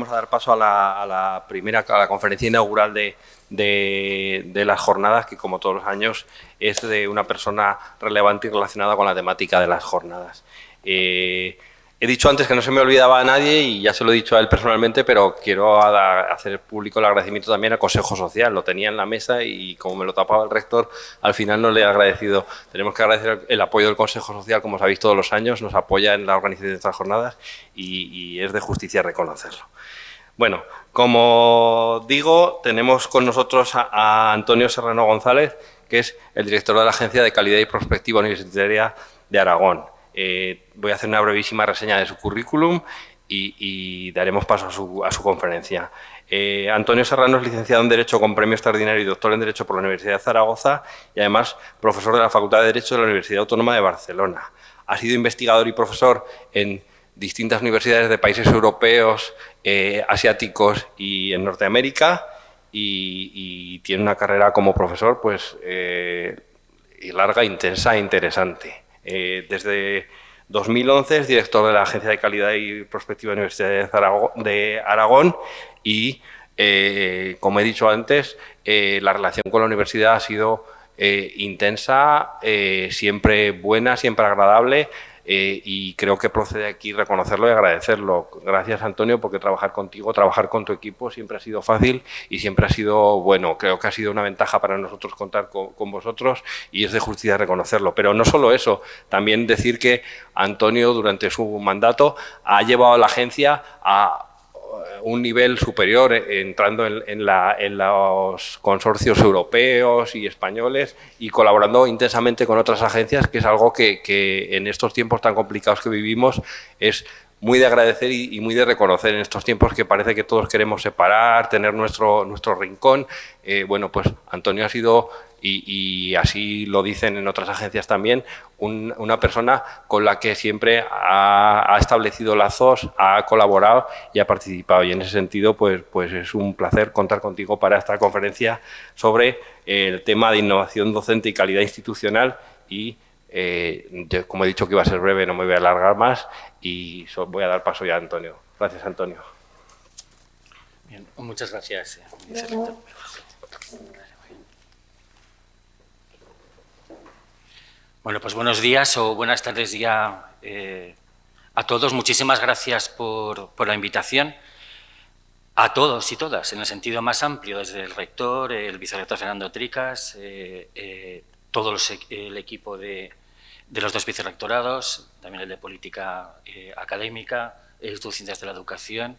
vamos a dar paso a la conferencia inaugural de las jornadas, que como todos los años es de una persona relevante y relacionada con la temática de las jornadas. He dicho antes que no se me olvidaba a nadie y ya se lo he dicho a él personalmente, pero quiero hacer público el agradecimiento también al Consejo Social. Lo tenía en la mesa y como me lo tapaba el rector, al final no le he agradecido. Tenemos que agradecer el apoyo del Consejo Social, como sabéis todos los años, nos apoya en la organización de estas jornadas y es de justicia reconocerlo. Bueno, como digo, tenemos con nosotros a Antonio Serrano González, que es el director de la Agencia de Calidad y Prospectiva Universitaria de Aragón. Voy a hacer una brevísima reseña de su currículum y daremos paso a su conferencia. Antonio Serrano es licenciado en Derecho con premio extraordinario y doctor en Derecho por la Universidad de Zaragoza y además profesor de la Facultad de Derecho de la Universidad Autónoma de Barcelona. Ha sido investigador y profesor en distintas universidades de países europeos, asiáticos y en Norteamérica y tiene una carrera como profesor pues, larga, intensa e interesante. Desde 2011 es director de la Agencia de Calidad y Prospectiva de la Universidad de Aragón y, como he dicho antes, la relación con la universidad ha sido intensa, siempre buena, siempre agradable y creo que procede aquí reconocerlo y agradecerlo. Gracias, Antonio, porque trabajar contigo, trabajar con tu equipo siempre ha sido fácil y siempre ha sido bueno. Creo que ha sido una ventaja para nosotros contar con vosotros y es de justicia reconocerlo. Pero no solo eso, también decir que Antonio, durante su mandato, ha llevado a la agencia a un nivel superior, entrando en los consorcios europeos y españoles y colaborando intensamente con otras agencias, que es algo que en estos tiempos tan complicados que vivimos es muy de agradecer y muy de reconocer en estos tiempos que parece que todos queremos separar, tener nuestro rincón. Bueno, pues Antonio ha sido, y así lo dicen en otras agencias también, una persona con la que siempre ha establecido lazos, ha colaborado y ha participado. Y en ese sentido, pues es un placer contar contigo para esta conferencia sobre el tema de innovación docente y calidad institucional y yo, como he dicho que iba a ser breve, no me voy a alargar más y voy a dar paso ya a Antonio. Gracias, Antonio. Bien, muchas gracias, Bueno, pues buenos días o buenas tardes ya a todos. Muchísimas gracias por la invitación. A todos y todas, en el sentido más amplio, desde el rector, el vicerrector Fernando Tricas, todo el equipo de los dos vicerrectorados, también el de Política Académica, el Instituto de Ciencias de la Educación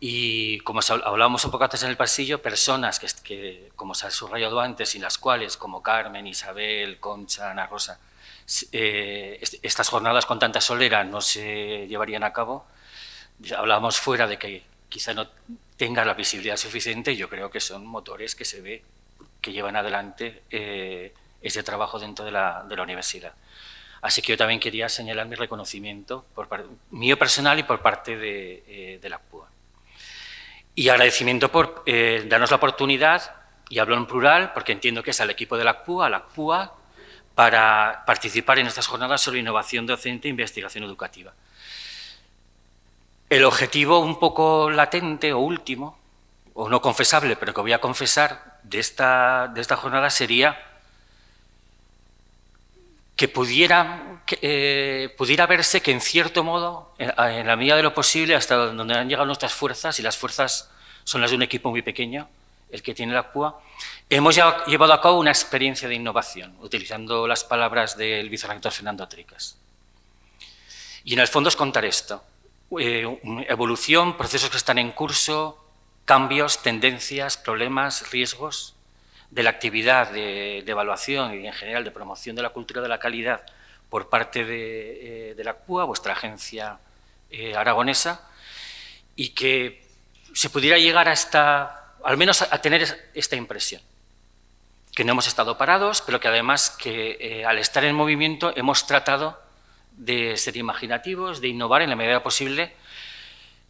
y, como hablábamos un poco antes en el pasillo, personas que como se ha subrayado antes, y las cuales, como Carmen, Isabel, Concha, Ana Rosa, estas jornadas con tanta solera no se llevarían a cabo. Hablábamos fuera de que quizá no tenga la visibilidad suficiente y yo creo que son motores que se ve que llevan adelante ese trabajo dentro de la universidad. Así que yo también quería señalar mi reconocimiento mío personal y por parte de la ACPUA. Y agradecimiento por darnos la oportunidad, y hablo en plural porque entiendo que es al equipo de la ACPUA, para participar en estas jornadas sobre innovación docente e investigación educativa. El objetivo un poco latente o último, o no confesable, pero que voy a confesar de esta jornada sería que pudiera verse que, en cierto modo, en la medida de lo posible, hasta donde han llegado nuestras fuerzas, y las fuerzas son las de un equipo muy pequeño, el que tiene la ACPUA, hemos llevado a cabo una experiencia de innovación, utilizando las palabras del vicerrector Fernando Tricas. Y en el fondo es contar esto: evolución, procesos que están en curso, cambios, tendencias, problemas, riesgos de la actividad de evaluación y, en general, de promoción de la cultura de la calidad por parte de la ACPUA, vuestra agencia aragonesa, y que se pudiera llegar al menos a tener esta impresión, que no hemos estado parados, pero que además al estar en movimiento hemos tratado de ser imaginativos, de innovar en la medida posible,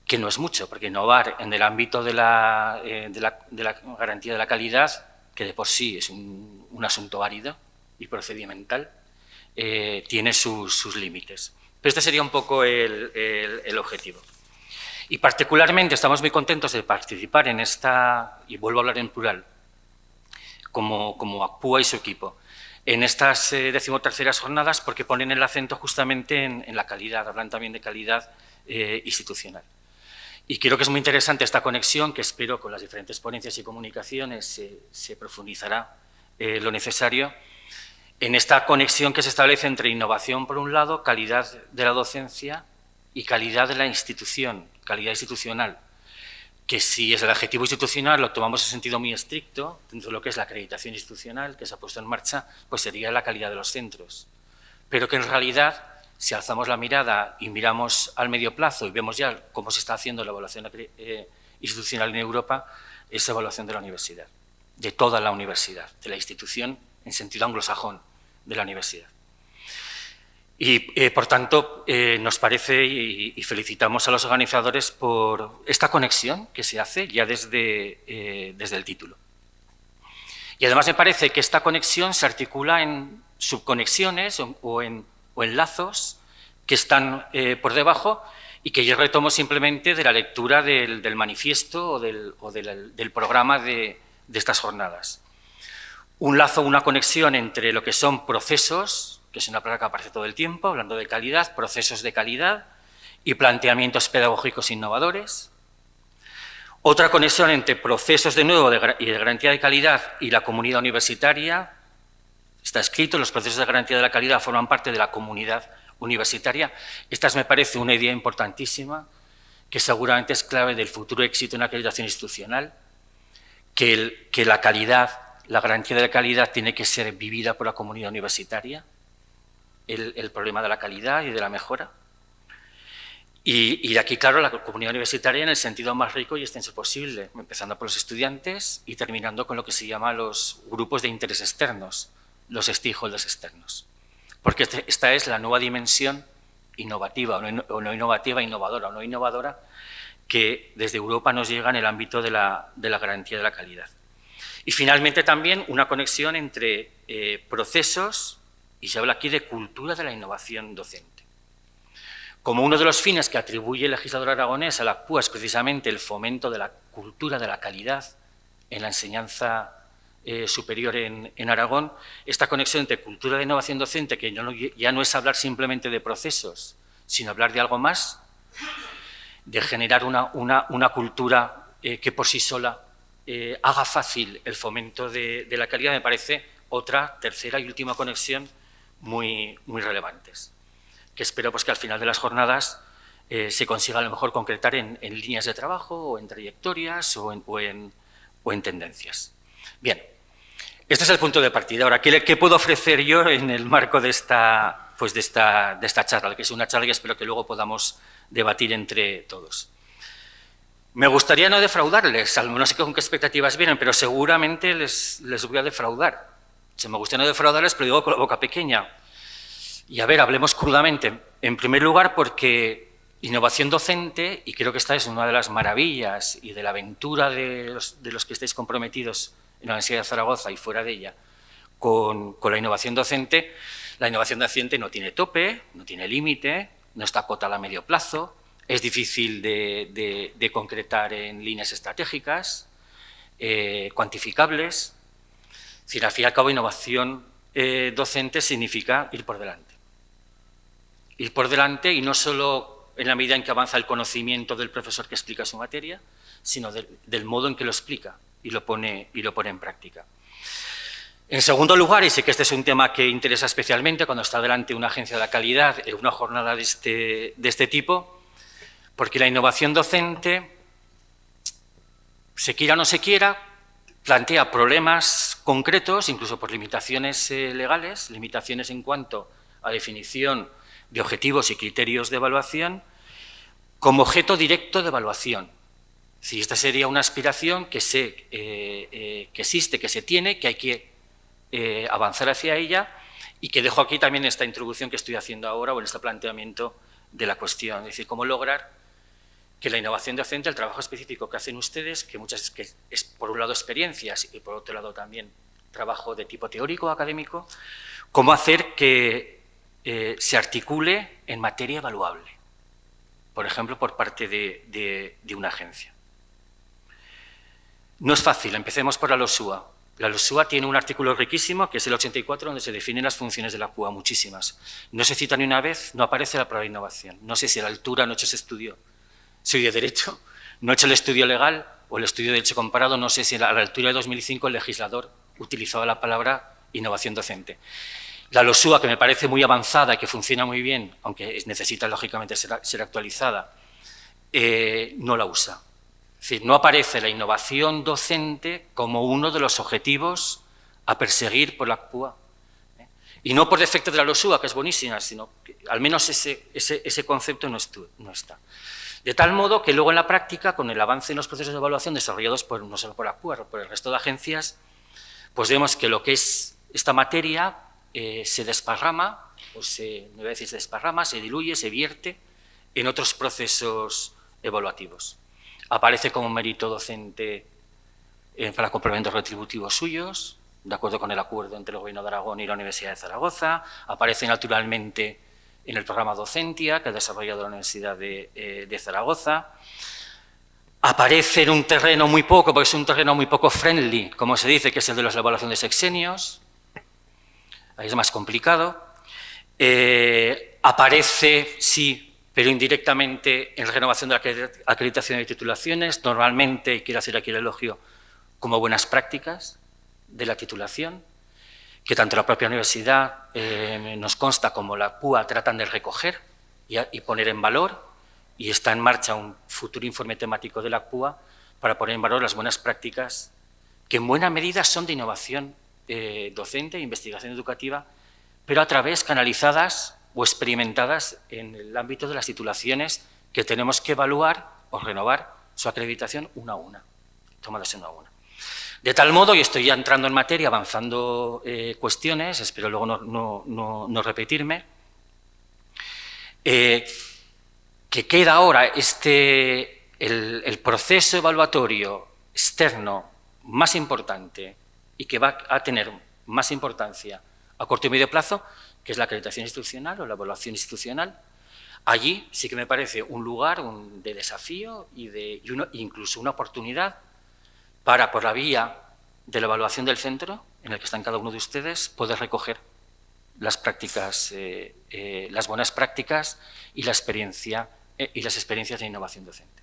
que no es mucho, porque innovar en el ámbito de la garantía de la calidad, que de por sí es un asunto árido y procedimental, tiene sus límites. Pero este sería un poco el objetivo. Y particularmente estamos muy contentos de participar en esta, y vuelvo a hablar en plural, como ACPUA y su equipo, en estas 13º jornadas porque ponen el acento justamente en la calidad, hablan también de calidad institucional. Y creo que es muy interesante esta conexión, que espero con las diferentes ponencias y comunicaciones se profundizará lo necesario, en esta conexión que se establece entre innovación, por un lado, calidad de la docencia y calidad de la institución, calidad institucional, que si es el adjetivo institucional lo tomamos en sentido muy estricto, dentro de lo que es la acreditación institucional que se ha puesto en marcha, pues sería la calidad de los centros. Pero que en realidad, si alzamos la mirada y miramos al medio plazo y vemos ya cómo se está haciendo la evaluación institucional en Europa, es evaluación de la universidad, de toda la universidad, de la institución en sentido anglosajón de la universidad. Y, por tanto, nos parece y felicitamos a los organizadores por esta conexión que se hace ya desde el título. Y además me parece que esta conexión se articula en subconexiones o en lazos que están por debajo y que yo retomo simplemente de la lectura del manifiesto o del programa de estas jornadas. Un lazo, una conexión entre lo que son procesos, que es una palabra que aparece todo el tiempo, hablando de calidad, procesos de calidad y planteamientos pedagógicos innovadores. Otra conexión entre procesos de nuevo y de garantía de calidad y la comunidad universitaria. Está escrito, los procesos de garantía de la calidad forman parte de la comunidad universitaria. Esta me parece una idea importantísima, que seguramente es clave del futuro éxito en la acreditación institucional, que la calidad, la garantía de la calidad tiene que ser vivida por la comunidad universitaria, el problema de la calidad y de la mejora. Y de aquí, claro, la comunidad universitaria en el sentido más rico y extenso posible, empezando por los estudiantes y terminando con lo que se llama los grupos de interés externos, los stakeholders externos. Porque esta es la nueva dimensión innovativa o no innovativa, innovadora o no innovadora, que desde Europa nos llega en el ámbito de la garantía de la calidad. Y finalmente también una conexión entre procesos, y se habla aquí de cultura de la innovación docente. Como uno de los fines que atribuye el legislador aragonés a la ACPUA es precisamente el fomento de la cultura de la calidad en la enseñanza superior en Aragón, esta conexión entre cultura de innovación docente, que ya no es hablar simplemente de procesos, sino hablar de algo más, de generar una cultura que por sí sola haga fácil el fomento de la calidad, me parece otra, tercera y última conexión muy relevantes, que espero pues, que al final de las jornadas se consiga a lo mejor concretar en líneas de trabajo o en trayectorias o en tendencias. Bien, este es el punto de partida. Ahora, ¿qué puedo ofrecer yo en el marco de esta charla? Que es una charla que espero que luego podamos debatir entre todos. Me gustaría no defraudarles, no sé con qué expectativas vienen, pero seguramente les voy a defraudar. Me gustaría no defraudarles, pero digo con la boca pequeña. Y a ver, hablemos crudamente. En primer lugar, porque innovación docente, y creo que esta es una de las maravillas y de la aventura de los que estáis comprometidos en la Universidad de Zaragoza y fuera de ella, con la innovación docente no tiene tope, no tiene límite, no está acotada a medio plazo, es difícil de concretar en líneas estratégicas, cuantificables. Es decir, al fin y al cabo, innovación docente significa ir por delante. Ir por delante y no solo en la medida en que avanza el conocimiento del profesor que explica su materia, sino del modo en que lo explica y lo pone en práctica. En segundo lugar, y sé que este es un tema que interesa especialmente cuando está delante una agencia de la calidad en una jornada de este tipo, porque la innovación docente, se quiera o no se quiera, plantea problemas concretos, incluso por limitaciones legales, limitaciones en cuanto a definición de objetivos y criterios de evaluación, como objeto directo de evaluación. Si esta sería una aspiración que existe, que se tiene, que hay que avanzar hacia ella y que dejo aquí también esta introducción que estoy haciendo ahora o en este planteamiento de la cuestión. Es decir, cómo lograr que la innovación docente, el trabajo específico que hacen ustedes, que es por un lado experiencias y por otro lado también trabajo de tipo teórico o académico, cómo hacer que se articule en materia evaluable. por ejemplo, por parte de una agencia. No es fácil, empecemos por la LOSUA. La LOSUA tiene un artículo riquísimo, que es el 84, donde se definen las funciones de la PUA, muchísimas. No se cita ni una vez, no aparece la prueba de innovación. No sé si a la altura no he hecho ese estudio. Soy de Derecho, no he hecho el estudio legal o el estudio de Derecho comparado, no sé si a la altura de 2005 el legislador utilizaba la palabra innovación docente. La LOSUA, que me parece muy avanzada y que funciona muy bien, aunque necesita lógicamente ser actualizada, no la usa. Es decir, no aparece la innovación docente como uno de los objetivos a perseguir por la PUA. Y no por defecto de la LOSUA, que es buenísima, sino que al menos ese concepto no está. De tal modo que luego en la práctica, con el avance en los procesos de evaluación desarrollados no solo por la PUA, por el resto de agencias, pues vemos que lo que es esta materia se desparrama, no voy a decir se desparrama, se diluye, se vierte en otros procesos evaluativos. Aparece como mérito docente para complementos retributivos suyos, de acuerdo con el acuerdo entre el Gobierno de Aragón y la Universidad de Zaragoza. Aparece naturalmente en el programa Docentia, que ha desarrollado la Universidad de Zaragoza. Aparece en un terreno muy poco, porque es un terreno muy poco friendly, como se dice, que es el de la evaluación de sexenios. Ahí es más complicado. Aparece, sí, pero indirectamente en la renovación de la acreditación de titulaciones, normalmente, y quiero hacer aquí el elogio, como buenas prácticas de la titulación, que tanto la propia universidad nos consta como la PUA tratan de recoger y poner en valor, y está en marcha un futuro informe temático de la PUA para poner en valor las buenas prácticas, que en buena medida son de innovación docente e investigación educativa, pero a través canalizadas o experimentadas en el ámbito de las titulaciones que tenemos que evaluar o renovar su acreditación una a una, tomadas una a una. De tal modo, y estoy ya entrando en materia, avanzando cuestiones, espero luego no repetirme, que queda ahora el proceso evaluatorio externo más importante y que va a tener más importancia a corto y medio plazo, que es la acreditación institucional o la evaluación institucional. Allí sí que me parece un lugar de desafío y incluso una oportunidad para, por la vía de la evaluación del centro, en el que están cada uno de ustedes, poder recoger las prácticas, las buenas prácticas y las experiencias de innovación docente.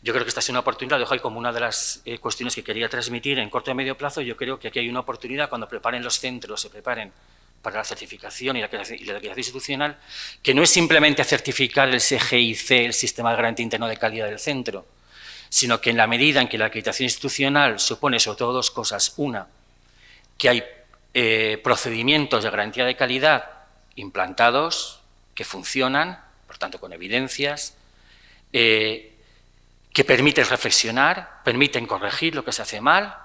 Yo creo que esta es una oportunidad, lo dejo ahí como una de las cuestiones que quería transmitir en corto y medio plazo. Yo creo que aquí hay una oportunidad cuando preparen los centros, se preparen para la certificación y la acreditación institucional, que no es simplemente certificar el SGIC, el Sistema de Garantía Interno de Calidad del centro, sino que en la medida en que la acreditación institucional supone sobre todo dos cosas. Una, que hay procedimientos de garantía de calidad implantados, que funcionan, por tanto con evidencias, que permiten reflexionar, permiten corregir lo que se hace mal,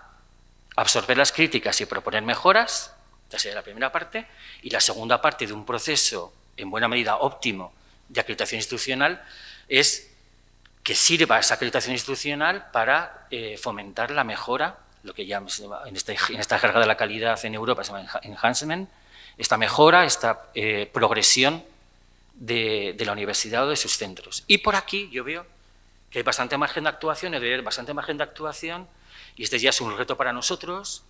absorber las críticas y proponer mejoras. Esa sería la primera parte. Y la segunda parte de un proceso, en buena medida óptimo, de acreditación institucional, es que sirva esa acreditación institucional para fomentar la mejora, lo que ya en esta jerga de la calidad en Europa se llama enhancement, esta mejora, esta progresión de la universidad o de sus centros. Y por aquí yo veo que hay bastante margen de actuación, y este ya es un reto para nosotros,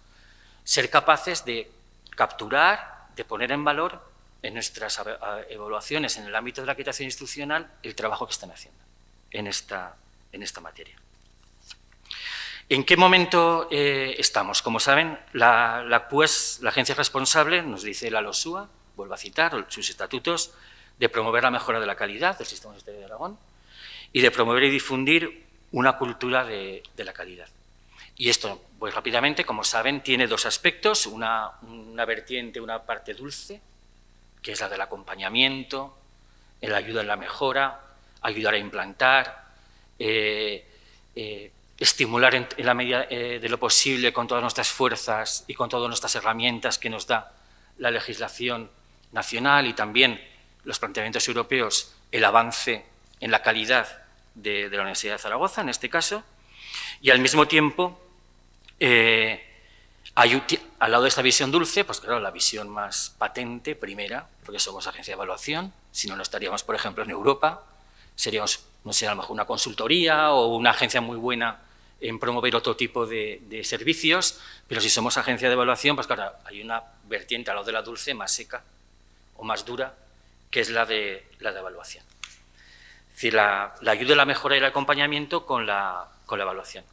ser capaces de capturar, de poner en valor en nuestras evaluaciones en el ámbito de la acreditación institucional el trabajo que están haciendo en esta materia. ¿En qué momento estamos? Como saben, la PUES, la agencia responsable, nos dice la LOSUA, vuelvo a citar, sus estatutos, de promover la mejora de la calidad del sistema universitario de Aragón y de promover y difundir una cultura de la calidad. Y esto, pues rápidamente, como saben, tiene dos aspectos, una vertiente, una parte dulce, que es la del acompañamiento, la ayuda en la mejora, ayudar a implantar, estimular en la medida de lo posible con todas nuestras fuerzas y con todas nuestras herramientas que nos da la legislación nacional y también los planteamientos europeos, el avance en la calidad de la Universidad de Zaragoza, en este caso, y al mismo tiempo, al lado de esta visión dulce, pues claro, la visión más patente, primera, porque somos agencia de evaluación, si no, no estaríamos, por ejemplo, en Europa, seríamos, no sé, a lo mejor una consultoría o una agencia muy buena en promover otro tipo de servicios, pero si somos agencia de evaluación, pues claro, hay una vertiente al lado de la dulce más seca o más dura, que es la de evaluación. Es decir, la ayuda, la mejora y el acompañamiento con la evaluación.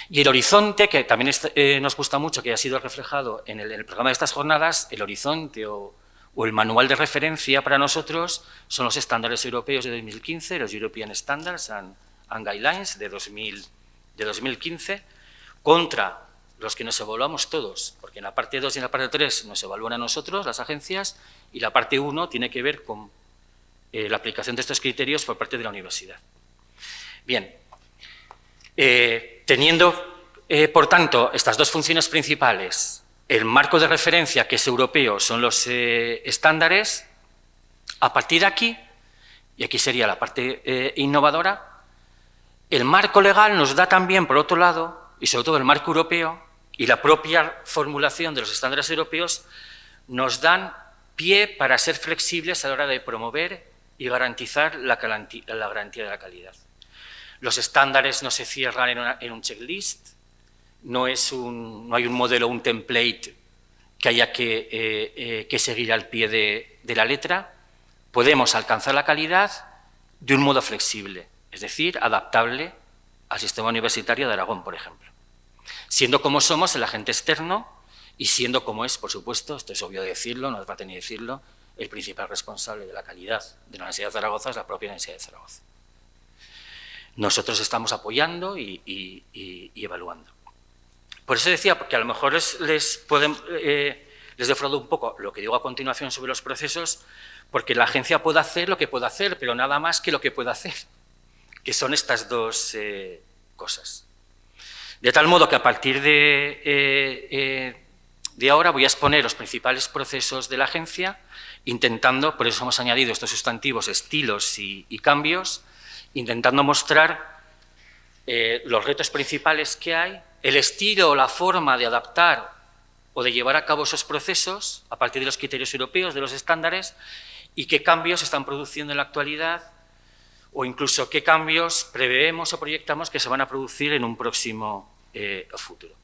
Y el horizonte, que también nos gusta mucho, que ha sido reflejado en el programa de estas jornadas, el horizonte o el manual de referencia para nosotros son los estándares europeos de 2015, los European Standards and Guidelines de 2015, contra los que nos evaluamos todos, porque en la parte 2 y en la parte 3 nos evalúan a nosotros, las agencias, y la parte 1 tiene que ver con la aplicación de estos criterios por parte de la universidad. Bien, teniendo, por tanto, estas dos funciones principales, el marco de referencia, que es europeo, son los estándares, a partir de aquí, y aquí sería la parte innovadora, el marco legal nos da también, por otro lado, y sobre todo el marco europeo, y la propia formulación de los estándares europeos, nos dan pie para ser flexibles a la hora de promover y garantizar la garantía de la calidad. Los estándares no se cierran en un checklist, no hay un modelo, un template que haya que seguir al pie de la letra. Podemos alcanzar la calidad de un modo flexible, es decir, adaptable al sistema universitario de Aragón, por ejemplo. Siendo como somos el agente externo y siendo como es, por supuesto, esto es obvio decirlo, no hace falta ni decirlo, el principal responsable de la calidad de la Universidad de Zaragoza es la propia Universidad de Zaragoza. Nosotros estamos apoyando y evaluando. Por eso decía, porque a lo mejor les defraudo un poco lo que digo a continuación sobre los procesos, porque la agencia puede hacer lo que puede hacer, pero nada más que lo que puede hacer, que son estas dos cosas. De tal modo que a partir de ahora voy a exponer los principales procesos de la agencia, intentando, por eso hemos añadido estos sustantivos, estilos y cambios, intentando mostrar los retos principales que hay, el estilo o la forma de adaptar o de llevar a cabo esos procesos a partir de los criterios europeos, de los estándares, y qué cambios se están produciendo en la actualidad o incluso qué cambios preveemos o proyectamos que se van a producir en un próximo futuro.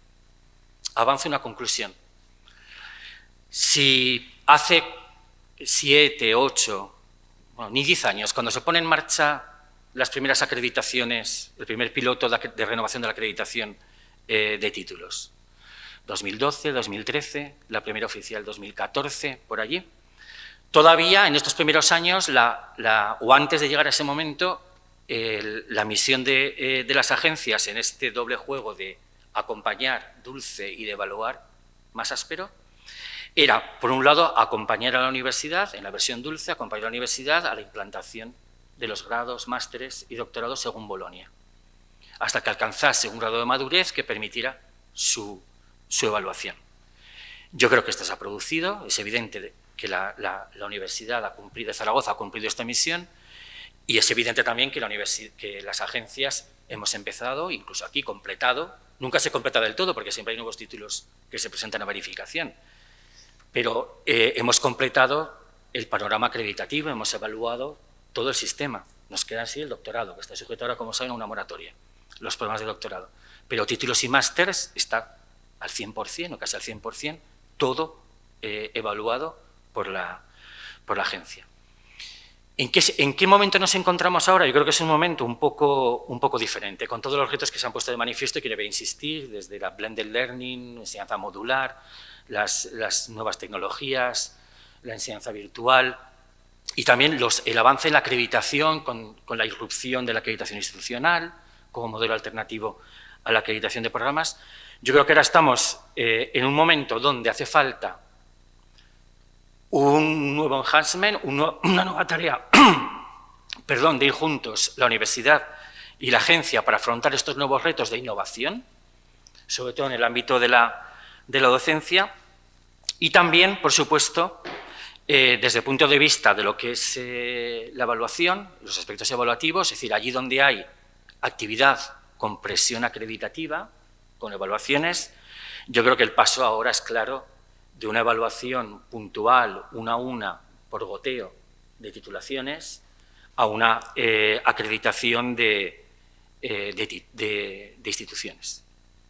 Avanzo una conclusión. Si hace 7, 8, bueno, ni 10 años, cuando se pone en marcha las primeras acreditaciones, el primer piloto de renovación de la acreditación de títulos, 2012, 2013, la primera oficial 2014, por allí, todavía en estos primeros años, o antes de llegar a ese momento, la misión de las agencias en este doble juego de acompañar dulce y de evaluar más áspero, era, por un lado, acompañar a la universidad, en la versión dulce, acompañar a la universidad a la implantación de los grados, másteres y doctorados según Bolonia, hasta que alcanzase un grado de madurez que permitiera su evaluación. Yo creo que esto se ha producido, es evidente que la Universidad ha cumplido, Zaragoza ha cumplido esta misión, y es evidente también que las agencias hemos empezado, incluso aquí completado, nunca se completa del todo porque siempre hay nuevos títulos que se presentan a verificación, pero hemos completado el panorama acreditativo, hemos evaluado todo el sistema. Nos queda así el doctorado, que está sujeto ahora, como saben, a una moratoria, los programas de doctorado. Pero títulos y másters está al 100% o casi al 100%, todo evaluado por la agencia. ¿En qué momento nos encontramos ahora? Yo creo que es un momento un poco diferente, con todos los retos que se han puesto de manifiesto, y que debe insistir, desde la blended learning, enseñanza modular, las nuevas tecnologías, la enseñanza virtual, y también el avance en la acreditación con la irrupción de la acreditación institucional como modelo alternativo a la acreditación de programas. Yo creo que ahora estamos en un momento donde hace falta un nuevo enhancement, una nueva tarea de ir juntos la universidad y la agencia para afrontar estos nuevos retos de innovación, sobre todo en el ámbito de la docencia, y también, por supuesto, desde el punto de vista de lo que es la evaluación, los aspectos evaluativos, es decir, allí donde hay actividad con presión acreditativa, con evaluaciones, yo creo que el paso ahora es claro de una evaluación puntual, una a una, por goteo de titulaciones, a una acreditación de instituciones.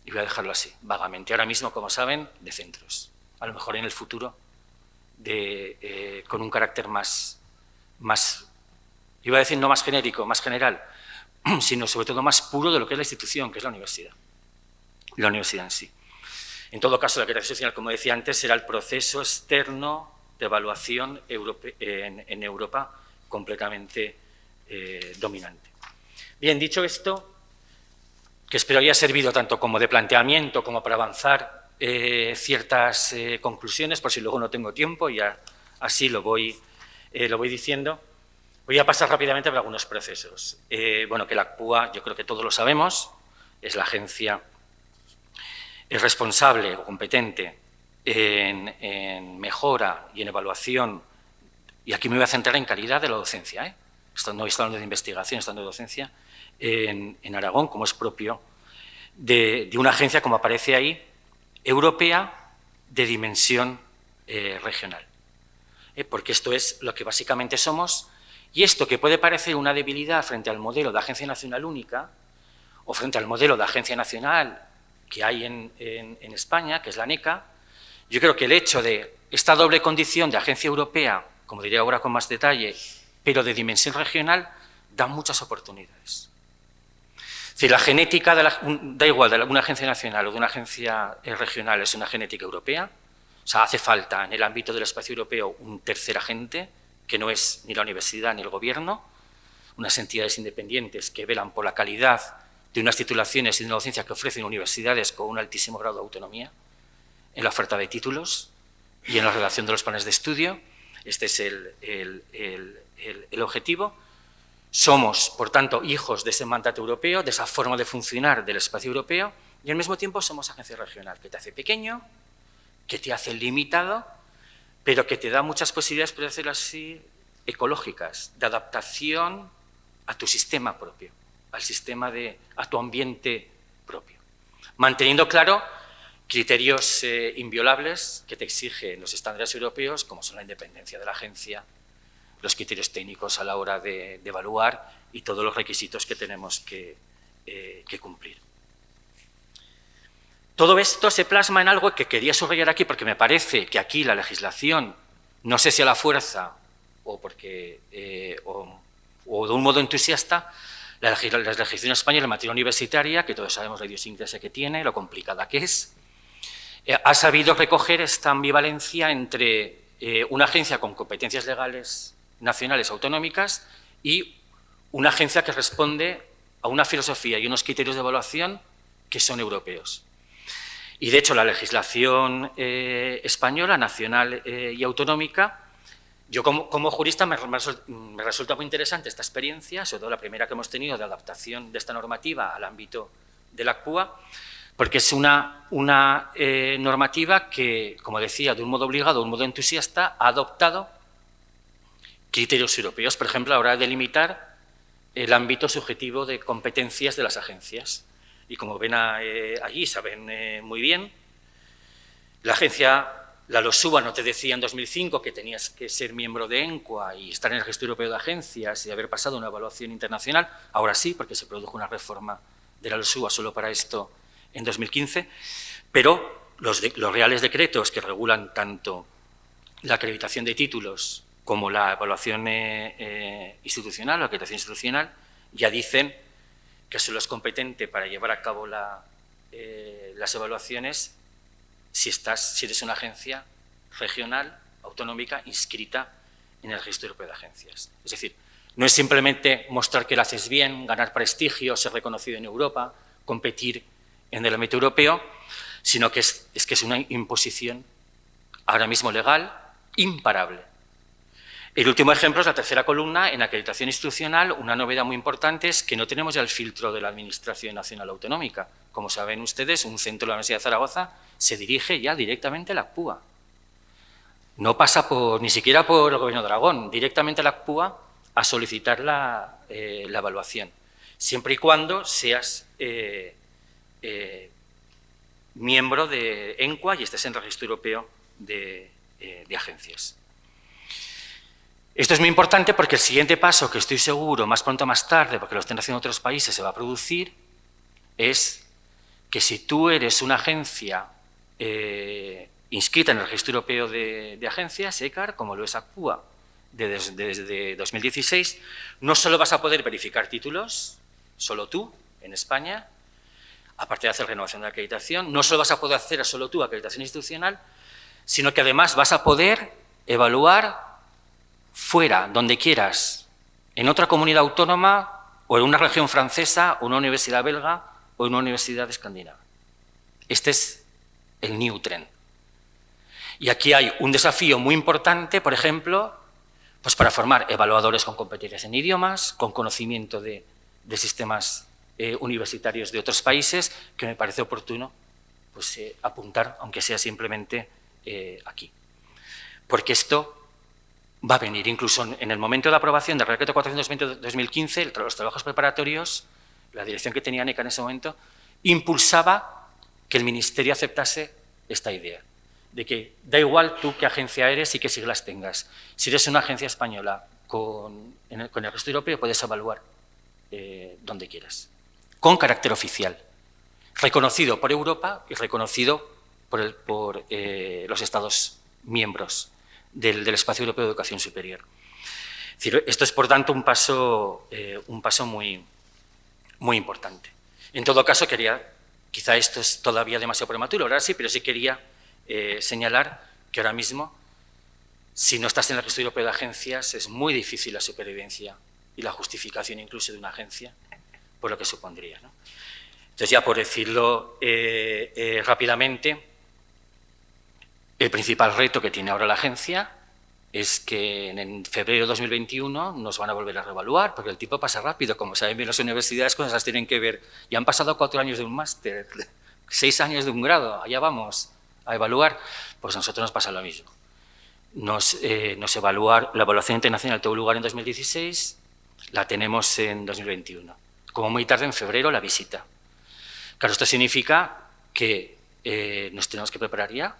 Y voy a dejarlo así, vagamente. Ahora mismo, como saben, de centros. A lo mejor en el futuro con un carácter más, iba a decir no más genérico, más general, sino sobre todo más puro de lo que es la institución, que es la universidad en sí. En todo caso, la acreditación institucional, como decía antes, será el proceso externo de evaluación en Europa completamente dominante. Bien, dicho esto, que espero haya servido tanto como de planteamiento como para avanzar ciertas conclusiones, por si luego no tengo tiempo, y así lo voy diciendo. Voy a pasar rápidamente por algunos procesos. Bueno, que la ACPUA, yo creo que todos lo sabemos, es la agencia responsable o competente en mejora y en evaluación, y aquí me voy a centrar en calidad de la docencia, no estoy hablando de investigación, estoy hablando de docencia, en Aragón, como es propio de una agencia, como aparece ahí, europea de dimensión regional. Porque esto es lo que básicamente somos, y esto que puede parecer una debilidad frente al modelo de agencia nacional única o frente al modelo de agencia nacional que hay en España, que es la ANECA, yo creo que el hecho de esta doble condición de agencia europea, como diré ahora con más detalle, pero de dimensión regional, da muchas oportunidades. Es decir, la genética, da igual de una agencia nacional o de una agencia regional, es una genética europea. O sea, hace falta en el ámbito del espacio europeo un tercer agente, que no es ni la universidad ni el gobierno, unas entidades independientes que velan por la calidad de unas titulaciones y de una docencia que ofrecen universidades con un altísimo grado de autonomía en la oferta de títulos y en la redacción de los planes de estudio. Este es el objetivo. Somos, por tanto, hijos de ese mandato europeo, de esa forma de funcionar del espacio europeo, y al mismo tiempo somos agencia regional, que te hace pequeño, que te hace limitado, pero que te da muchas posibilidades, por decirlo así, ecológicas, de adaptación a tu sistema propio, a tu ambiente propio. Manteniendo claro criterios inviolables que te exigen los estándares europeos, como son la independencia de la agencia, los criterios técnicos a la hora de evaluar y todos los requisitos que tenemos que cumplir. Todo esto se plasma en algo que quería subrayar aquí porque me parece que aquí la legislación, no sé si a la fuerza o de un modo entusiasta, la legislación española en materia universitaria, que todos sabemos la idiosincrasia que tiene, lo complicada que es, ha sabido recoger esta ambivalencia entre una agencia con competencias legales nacionales autonómicas y una agencia que responde a una filosofía y unos criterios de evaluación que son europeos. Y, de hecho, la legislación española, nacional y autonómica, yo como jurista me resulta muy interesante esta experiencia, sobre todo la primera que hemos tenido de adaptación de esta normativa al ámbito de la ACPUA, porque es una normativa que, como decía, de un modo obligado, de un modo entusiasta, ha adoptado criterios europeos, por ejemplo, a la hora de delimitar el ámbito subjetivo de competencias de las agencias. Y como ven allí, saben muy bien, la agencia, la LOSUA, no te decía en 2005 que tenías que ser miembro de ENCUA y estar en el Registro Europeo de Agencias y haber pasado una evaluación internacional, ahora sí, porque se produjo una reforma de la LOSUA solo para esto en 2015, pero los reales decretos que regulan tanto la acreditación de títulos como la evaluación institucional, la acreditación institucional, ya dicen que solo es competente para llevar a cabo las evaluaciones si eres una agencia regional, autonómica, inscrita en el Registro Europeo de Agencias. Es decir, no es simplemente mostrar que lo haces bien, ganar prestigio, ser reconocido en Europa, competir en el ámbito europeo, sino que es una imposición ahora mismo legal imparable. El último ejemplo es la tercera columna. En acreditación institucional, una novedad muy importante es que no tenemos ya el filtro de la Administración Nacional Autonómica. Como saben ustedes, un centro de la Universidad de Zaragoza se dirige ya directamente a la ACPUA. No pasa ni siquiera por el Gobierno de Aragón, directamente a la ACPUA a solicitar la evaluación, siempre y cuando seas miembro de ENCUA y estés en el Registro Europeo de Agencias. Esto es muy importante porque el siguiente paso, que estoy seguro, más pronto o más tarde, porque lo están haciendo otros países, se va a producir, es que si tú eres una agencia inscrita en el Registro Europeo de Agencias, ECAR, como lo es ACPUA desde 2016, no solo vas a poder verificar títulos, solo tú, en España, aparte de hacer renovación de acreditación, no solo vas a poder hacer solo tú acreditación institucional, sino que además vas a poder evaluar fuera, donde quieras, en otra comunidad autónoma o en una región francesa o una universidad belga o en una universidad escandinava. Este es el new trend. Y aquí hay un desafío muy importante, por ejemplo, pues para formar evaluadores con competencias en idiomas, con conocimiento de sistemas universitarios de otros países, que me parece oportuno pues, apuntar, aunque sea simplemente aquí. Porque esto va a venir, incluso en el momento de la aprobación del Decreto 420-2015, los trabajos preparatorios, la dirección que tenía ECA en ese momento, impulsaba que el Ministerio aceptase esta idea, de que da igual tú qué agencia eres y qué siglas tengas. Si eres una agencia española con el Registro Europeo, puedes evaluar donde quieras, con carácter oficial, reconocido por Europa y reconocido por los Estados miembros del Espacio Europeo de Educación Superior. Es decir, esto es, por tanto, un paso muy, muy importante. En todo caso, quizá esto es todavía demasiado prematuro, ahora sí, pero sí quería señalar que ahora mismo, si no estás en el Registro Europeo de Agencias, es muy difícil la supervivencia y la justificación incluso de una agencia, por lo que supondría, ¿no? Entonces, ya por decirlo rápidamente, el principal reto que tiene ahora la agencia es que en febrero de 2021 nos van a volver a reevaluar, porque el tiempo pasa rápido, como saben bien las universidades, cosas las tienen que ver. Ya han pasado 4 años de un máster, 6 años de un grado, allá vamos a evaluar, pues a nosotros nos pasa lo mismo. La evaluación internacional tuvo lugar en 2016, la tenemos en 2021. Como muy tarde, en febrero, la visita. Claro, esto significa que nos tenemos que preparar ya.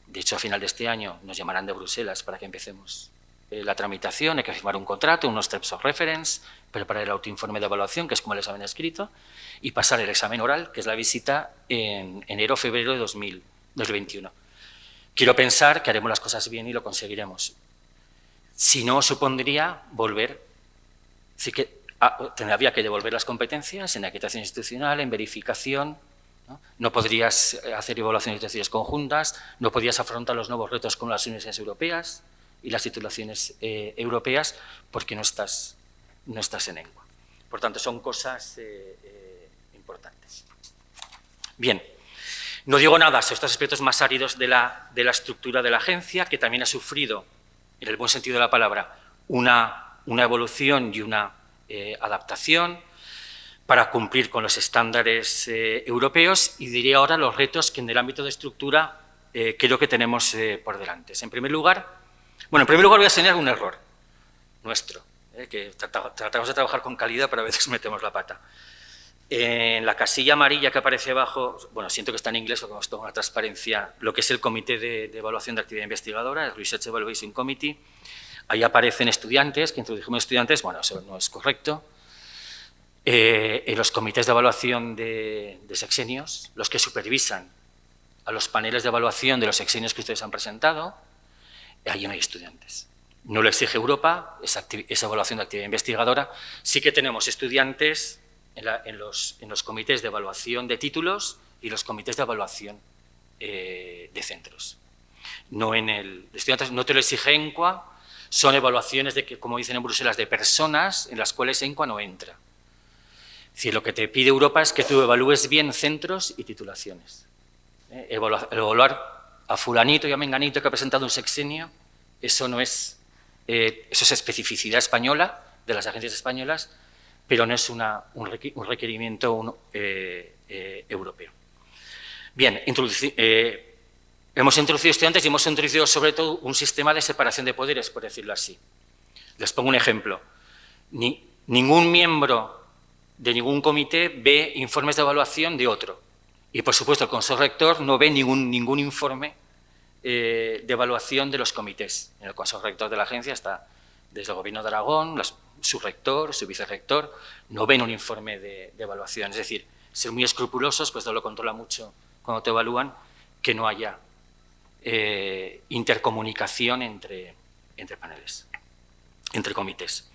De hecho, a final de este año nos llamarán de Bruselas para que empecemos la tramitación, hay que firmar un contrato, unos terms of reference, preparar el autoinforme de evaluación, que es como el examen escrito, y pasar el examen oral, que es la visita en enero o febrero de 2021. Quiero pensar que haremos las cosas bien y lo conseguiremos. Si no, supondría volver, sí que habría que devolver las competencias en acreditación institucional, en verificación. No podrías hacer evaluaciones de decisiones conjuntas, no podrías afrontar los nuevos retos con las universidades europeas y las titulaciones europeas porque no estás en ENCUA. Por tanto, son cosas importantes. Bien, no digo nada sobre estos aspectos más áridos de la estructura de la agencia, que también ha sufrido, en el buen sentido de la palabra, una evolución y una adaptación para cumplir con los estándares europeos, y diré ahora los retos que en el ámbito de estructura creo que tenemos por delante. En primer lugar voy a señalar un error nuestro, que tratamos de trabajar con calidad, pero a veces metemos la pata. En la casilla amarilla que aparece abajo, bueno, siento que está en inglés porque hemos tomado una transparencia, lo que es el Comité de Evaluación de Actividad Investigadora, el Research Evaluation Committee, ahí aparecen estudiantes, que introdujimos estudiantes, bueno, eso no es correcto. En los comités de evaluación de sexenios, los que supervisan a los paneles de evaluación de los sexenios que ustedes han presentado, ahí no hay estudiantes. No lo exige Europa, esa evaluación de actividad investigadora. Sí que tenemos estudiantes en los comités de evaluación de títulos y los comités de evaluación de centros. Estudiantes no te lo exige ENCUA, son evaluaciones como dicen en Bruselas, de personas en las cuales ENCUA no entra. Es decir, lo que te pide Europa es que tú evalúes bien centros y titulaciones. Evaluar a fulanito y a menganito que ha presentado un sexenio, eso es especificidad española, de las agencias españolas, pero no es un requerimiento europeo. Bien, hemos introducido estudiantes y hemos introducido sobre todo un sistema de separación de poderes, por decirlo así. Les pongo un ejemplo. Ningún miembro de ningún comité ve informes de evaluación de otro. Y, por supuesto, el Consejo Rector no ve ningún informe de evaluación de los comités. En el Consejo Rector de la agencia está desde el Gobierno de Aragón, su rector, su vicerrector, no ven un informe de evaluación. Es decir, ser muy escrupulosos, pues no lo controla mucho cuando te evalúan, que no haya intercomunicación entre paneles, entre comités.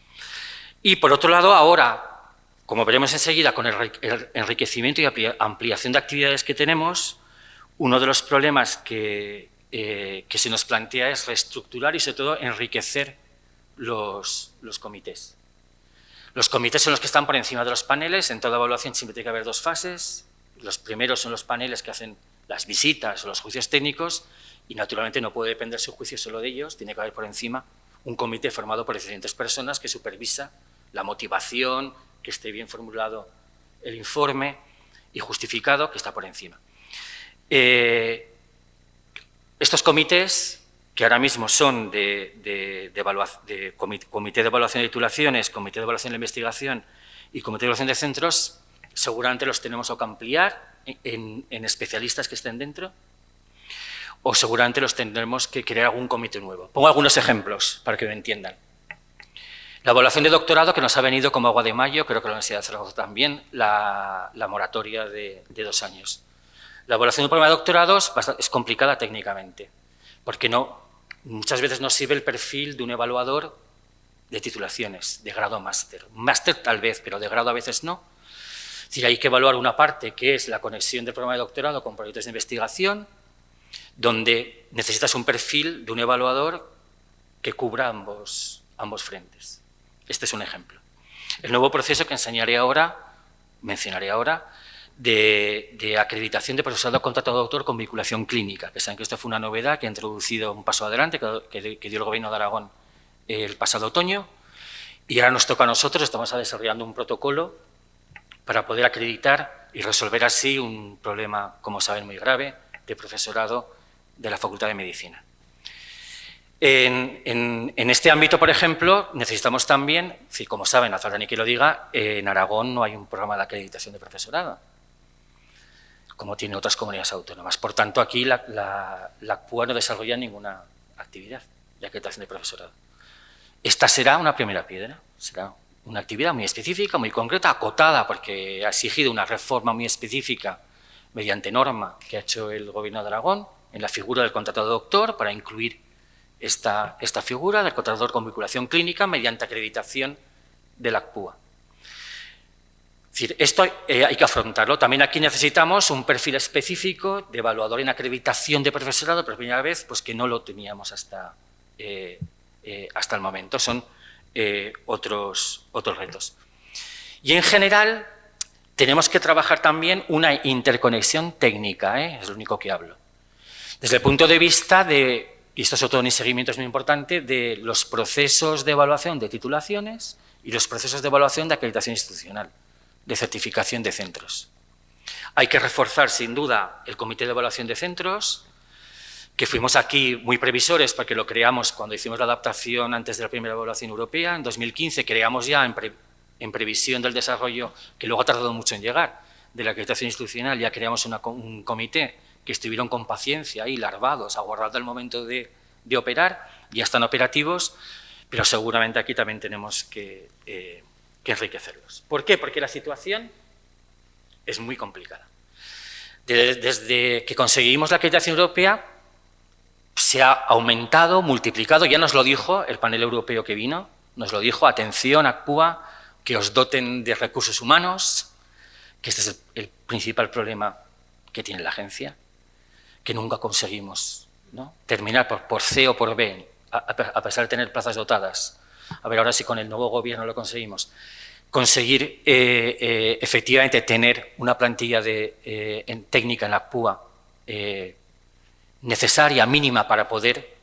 Y por otro lado, ahora, como veremos enseguida, con el enriquecimiento y ampliación de actividades que tenemos, uno de los problemas que se nos plantea es reestructurar y, sobre todo, enriquecer los comités. Los comités son los que están por encima de los paneles. En toda evaluación siempre tiene que haber dos fases. Los primeros son los paneles que hacen las visitas o los juicios técnicos y, naturalmente, no puede depender su juicio solo de ellos. Tiene que haber por encima un comité formado por diferentes personas que supervisa la motivación, que esté bien formulado el informe y justificado, que está por encima. Estos comités, que ahora mismo son Comité de Evaluación de Titulaciones, Comité de Evaluación de Investigación y Comité de Evaluación de Centros, seguramente los tenemos que ampliar en especialistas que estén dentro, o seguramente los tendremos que crear algún comité nuevo. Pongo algunos ejemplos para que lo entiendan. La evaluación de doctorado, que nos ha venido como agua de mayo, creo que la Universidad de Zaragoza también, la moratoria de 2 años. La evaluación del programa de doctorados es complicada técnicamente, porque muchas veces no sirve el perfil de un evaluador de titulaciones, de grado máster. Máster tal vez, pero de grado a veces no. Es decir, hay que evaluar una parte que es la conexión del programa de doctorado con proyectos de investigación, donde necesitas un perfil de un evaluador que cubra ambos frentes. Este es un ejemplo. El nuevo proceso que mencionaré ahora, de acreditación de profesorado contratado de autor con vinculación clínica, que saben que esto fue una novedad que ha introducido un paso adelante que dio el Gobierno de Aragón el pasado otoño, y ahora nos toca a nosotros. Estamos desarrollando un protocolo para poder acreditar y resolver así un problema, como saben, muy grave de profesorado de la Facultad de Medicina. En este ámbito, por ejemplo, necesitamos también, como saben, hace falta ni que lo diga, en Aragón no hay un programa de acreditación de profesorado, como tiene otras comunidades autónomas. Por tanto, aquí la ACPUA no desarrolla ninguna actividad de acreditación de profesorado. Esta será una primera piedra, será una actividad muy específica, muy concreta, acotada, porque ha exigido una reforma muy específica mediante norma que ha hecho el Gobierno de Aragón en la figura del contratado doctor, para incluir esta figura del contratador con vinculación clínica mediante acreditación de la ACPUA. Es decir, esto hay que afrontarlo. También aquí necesitamos un perfil específico de evaluador en acreditación de profesorado, por primera vez, pues que no lo teníamos hasta el momento. Son otros retos. Y en general tenemos que trabajar también una interconexión técnica, es lo único que hablo. Desde el punto de vista y esto sobre todo en seguimiento es muy importante, de los procesos de evaluación de titulaciones y los procesos de evaluación de acreditación institucional, de certificación de centros. Hay que reforzar, sin duda, el Comité de Evaluación de Centros, que fuimos aquí muy previsores porque lo creamos cuando hicimos la adaptación antes de la primera evaluación europea. En 2015 creamos ya en previsión del desarrollo, que luego ha tardado mucho en llegar, de la acreditación institucional, ya creamos un comité que estuvieron con paciencia y larvados, aguardando el momento de operar, ya están operativos, pero seguramente aquí también tenemos que enriquecerlos. ¿Por qué? Porque la situación es muy complicada. Desde que conseguimos la acreditación europea, se ha aumentado, multiplicado, ya nos lo dijo el panel europeo que vino, nos lo dijo: atención, ACPUA, que os doten de recursos humanos, que este es el principal problema que tiene la agencia, que nunca conseguimos, ¿no?, terminar por C o por B, a pesar de tener plazas dotadas. A ver ahora si con el nuevo gobierno lo conseguimos. Conseguir efectivamente tener una plantilla técnica en la ACPUA necesaria, mínima, para poder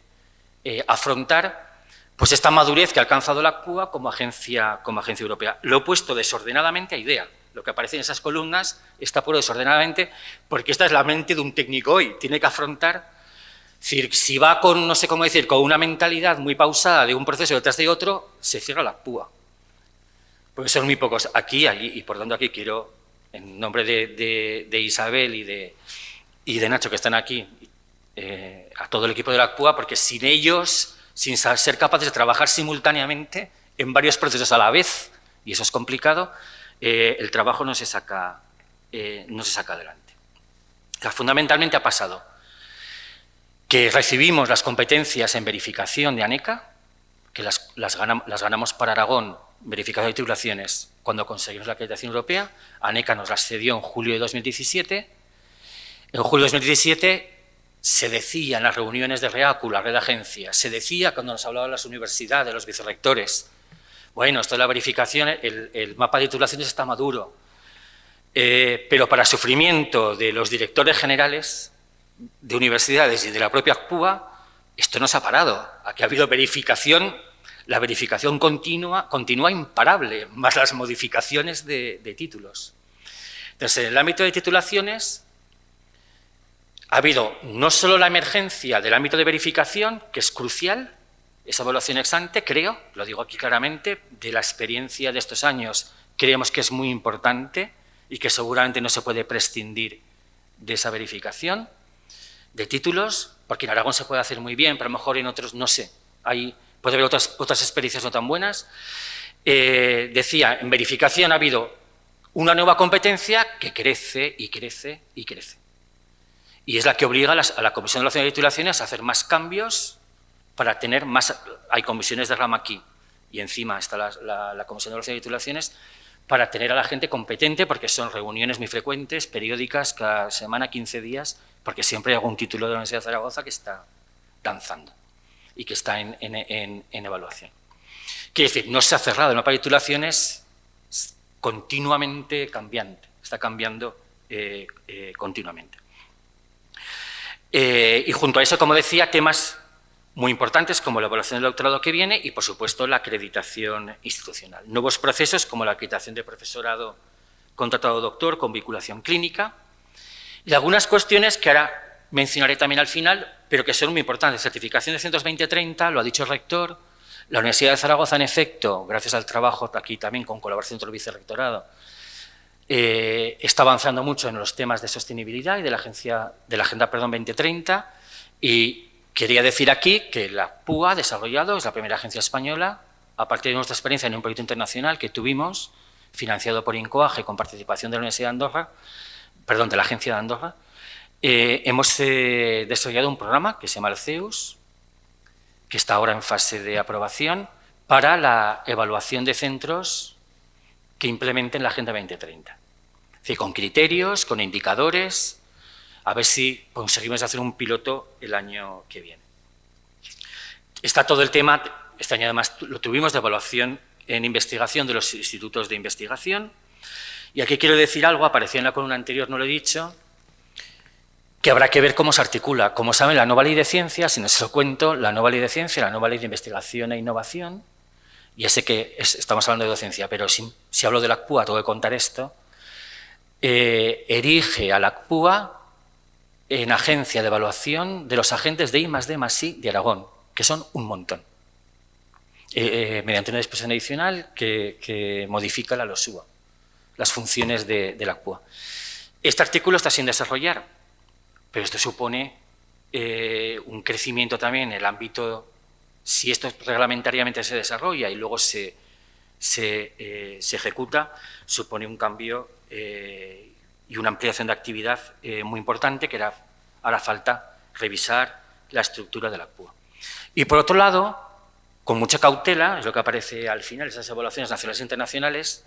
afrontar pues esta madurez que ha alcanzado la ACPUA como agencia europea. Lo he puesto desordenadamente a idea. Lo que aparece en esas columnas está puesto desordenadamente porque esta es la mente de un técnico hoy. Tiene que afrontar, si va con, no sé cómo decir, con una mentalidad muy pausada de un proceso detrás de otro, se cierra la ACPUA. Porque son muy pocos aquí, allí, y por tanto aquí quiero, en nombre de Isabel y de Nacho, que están aquí, a todo el equipo de la ACPUA, porque sin ellos sin ser capaces de trabajar simultáneamente en varios procesos a la vez, y eso es complicado, el trabajo no se saca adelante. O sea, fundamentalmente ha pasado que recibimos las competencias en verificación de ANECA, que las ganamos para Aragón, verificación de titulaciones, cuando conseguimos la acreditación europea. ANECA nos las cedió en julio de 2017. En julio de 2017 se decía en las reuniones de REACU, la red de agencias, se decía cuando nos hablaban las universidades, los vicerrectores, bueno, esto de la verificación, el mapa de titulaciones está maduro, pero para sufrimiento de los directores generales de universidades y de la propia ACPUA, esto no se ha parado. Aquí ha habido verificación, la verificación continúa imparable, más las modificaciones de títulos. Entonces, en el ámbito de titulaciones ha habido no solo la emergencia del ámbito de verificación, que es crucial, esa evaluación ex ante, creo, lo digo aquí claramente, de la experiencia de estos años, creemos que es muy importante y que seguramente no se puede prescindir de esa verificación de títulos, porque en Aragón se puede hacer muy bien, pero a lo mejor en otros, no sé, puede haber otras experiencias no tan buenas. Decía, en verificación ha habido una nueva competencia que crece y crece y crece. Y es la que obliga a la Comisión de Evaluación de Titulaciones a hacer más cambios para tener más. Hay comisiones de rama aquí y encima está la Comisión de Evaluación de Titulaciones para tener a la gente competente, porque son reuniones muy frecuentes, periódicas, cada semana, 15 días, porque siempre hay algún título de la Universidad de Zaragoza que está danzando y que está en evaluación. Quiere decir, no se ha cerrado, el mapa de titulaciones es continuamente cambiante, está cambiando continuamente. Y junto a eso, como decía, temas muy importantes como la evaluación del doctorado que viene y, por supuesto, la acreditación institucional. Nuevos procesos como la acreditación de profesorado contratado doctor con vinculación clínica y algunas cuestiones que ahora mencionaré también al final, pero que son muy importantes. Certificación de centros 2030, lo ha dicho el rector. La Universidad de Zaragoza, en efecto, gracias al trabajo aquí también con colaboración entre el vicerrectorado, está avanzando mucho en los temas de sostenibilidad y de la Agenda 2030, y quería decir aquí que la PUA ha desarrollado, es la primera agencia española, a partir de nuestra experiencia en un proyecto internacional que tuvimos, financiado por INCOAGE con participación de la Universidad de Andorra, perdón, de la Agencia de Andorra, hemos desarrollado un programa que se llama el CEUS, que está ahora en fase de aprobación, para la evaluación de centros que implementen la Agenda 2030. Es decir, con criterios, con indicadores, a ver si conseguimos hacer un piloto el año que viene. Está todo el tema, este año además lo tuvimos, de evaluación en investigación de los institutos de investigación. Y aquí quiero decir algo, apareció en la columna anterior, no lo he dicho, que habrá que ver cómo se articula. Como saben, la nueva ley de ciencia, si no se lo cuento, la nueva ley de ciencia, la nueva ley de investigación e innovación, ya sé que estamos hablando de docencia, pero si hablo de la ACPUA, tengo que contar esto, erige a la ACPUA en agencia de evaluación de los agentes de I+D+I de Aragón, que son un montón, mediante una disposición adicional que modifica la LOSUA, las funciones de la ACPUA. Este artículo está sin desarrollar, pero esto supone un crecimiento también en el ámbito, si esto reglamentariamente se desarrolla y luego se ejecuta, supone un cambio y una ampliación de actividad muy importante, que hará falta revisar la estructura de la ACPUA. Y por otro lado, con mucha cautela, es lo que aparece al final, esas evaluaciones nacionales e internacionales,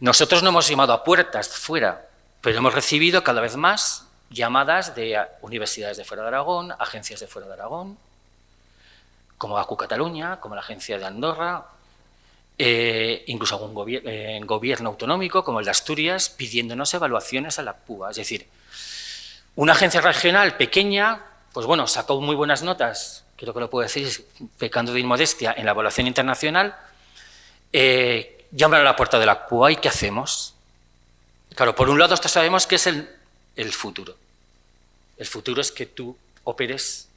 nosotros no hemos llamado a puertas fuera, pero hemos recibido cada vez más llamadas de universidades de fuera de Aragón, agencias de fuera de Aragón, como ACU Cataluña, como la agencia de Andorra, incluso algún gobierno autonómico, como el de Asturias, pidiéndonos evaluaciones a la ACPUA. Es decir, una agencia regional pequeña, pues bueno, sacó muy buenas notas, creo que lo puedo decir, pecando de inmodestia, en la evaluación internacional, llaman a la puerta de la ACPUA, ¿y qué hacemos? Claro, por un lado, esto sabemos que es el futuro. El futuro es que tú operes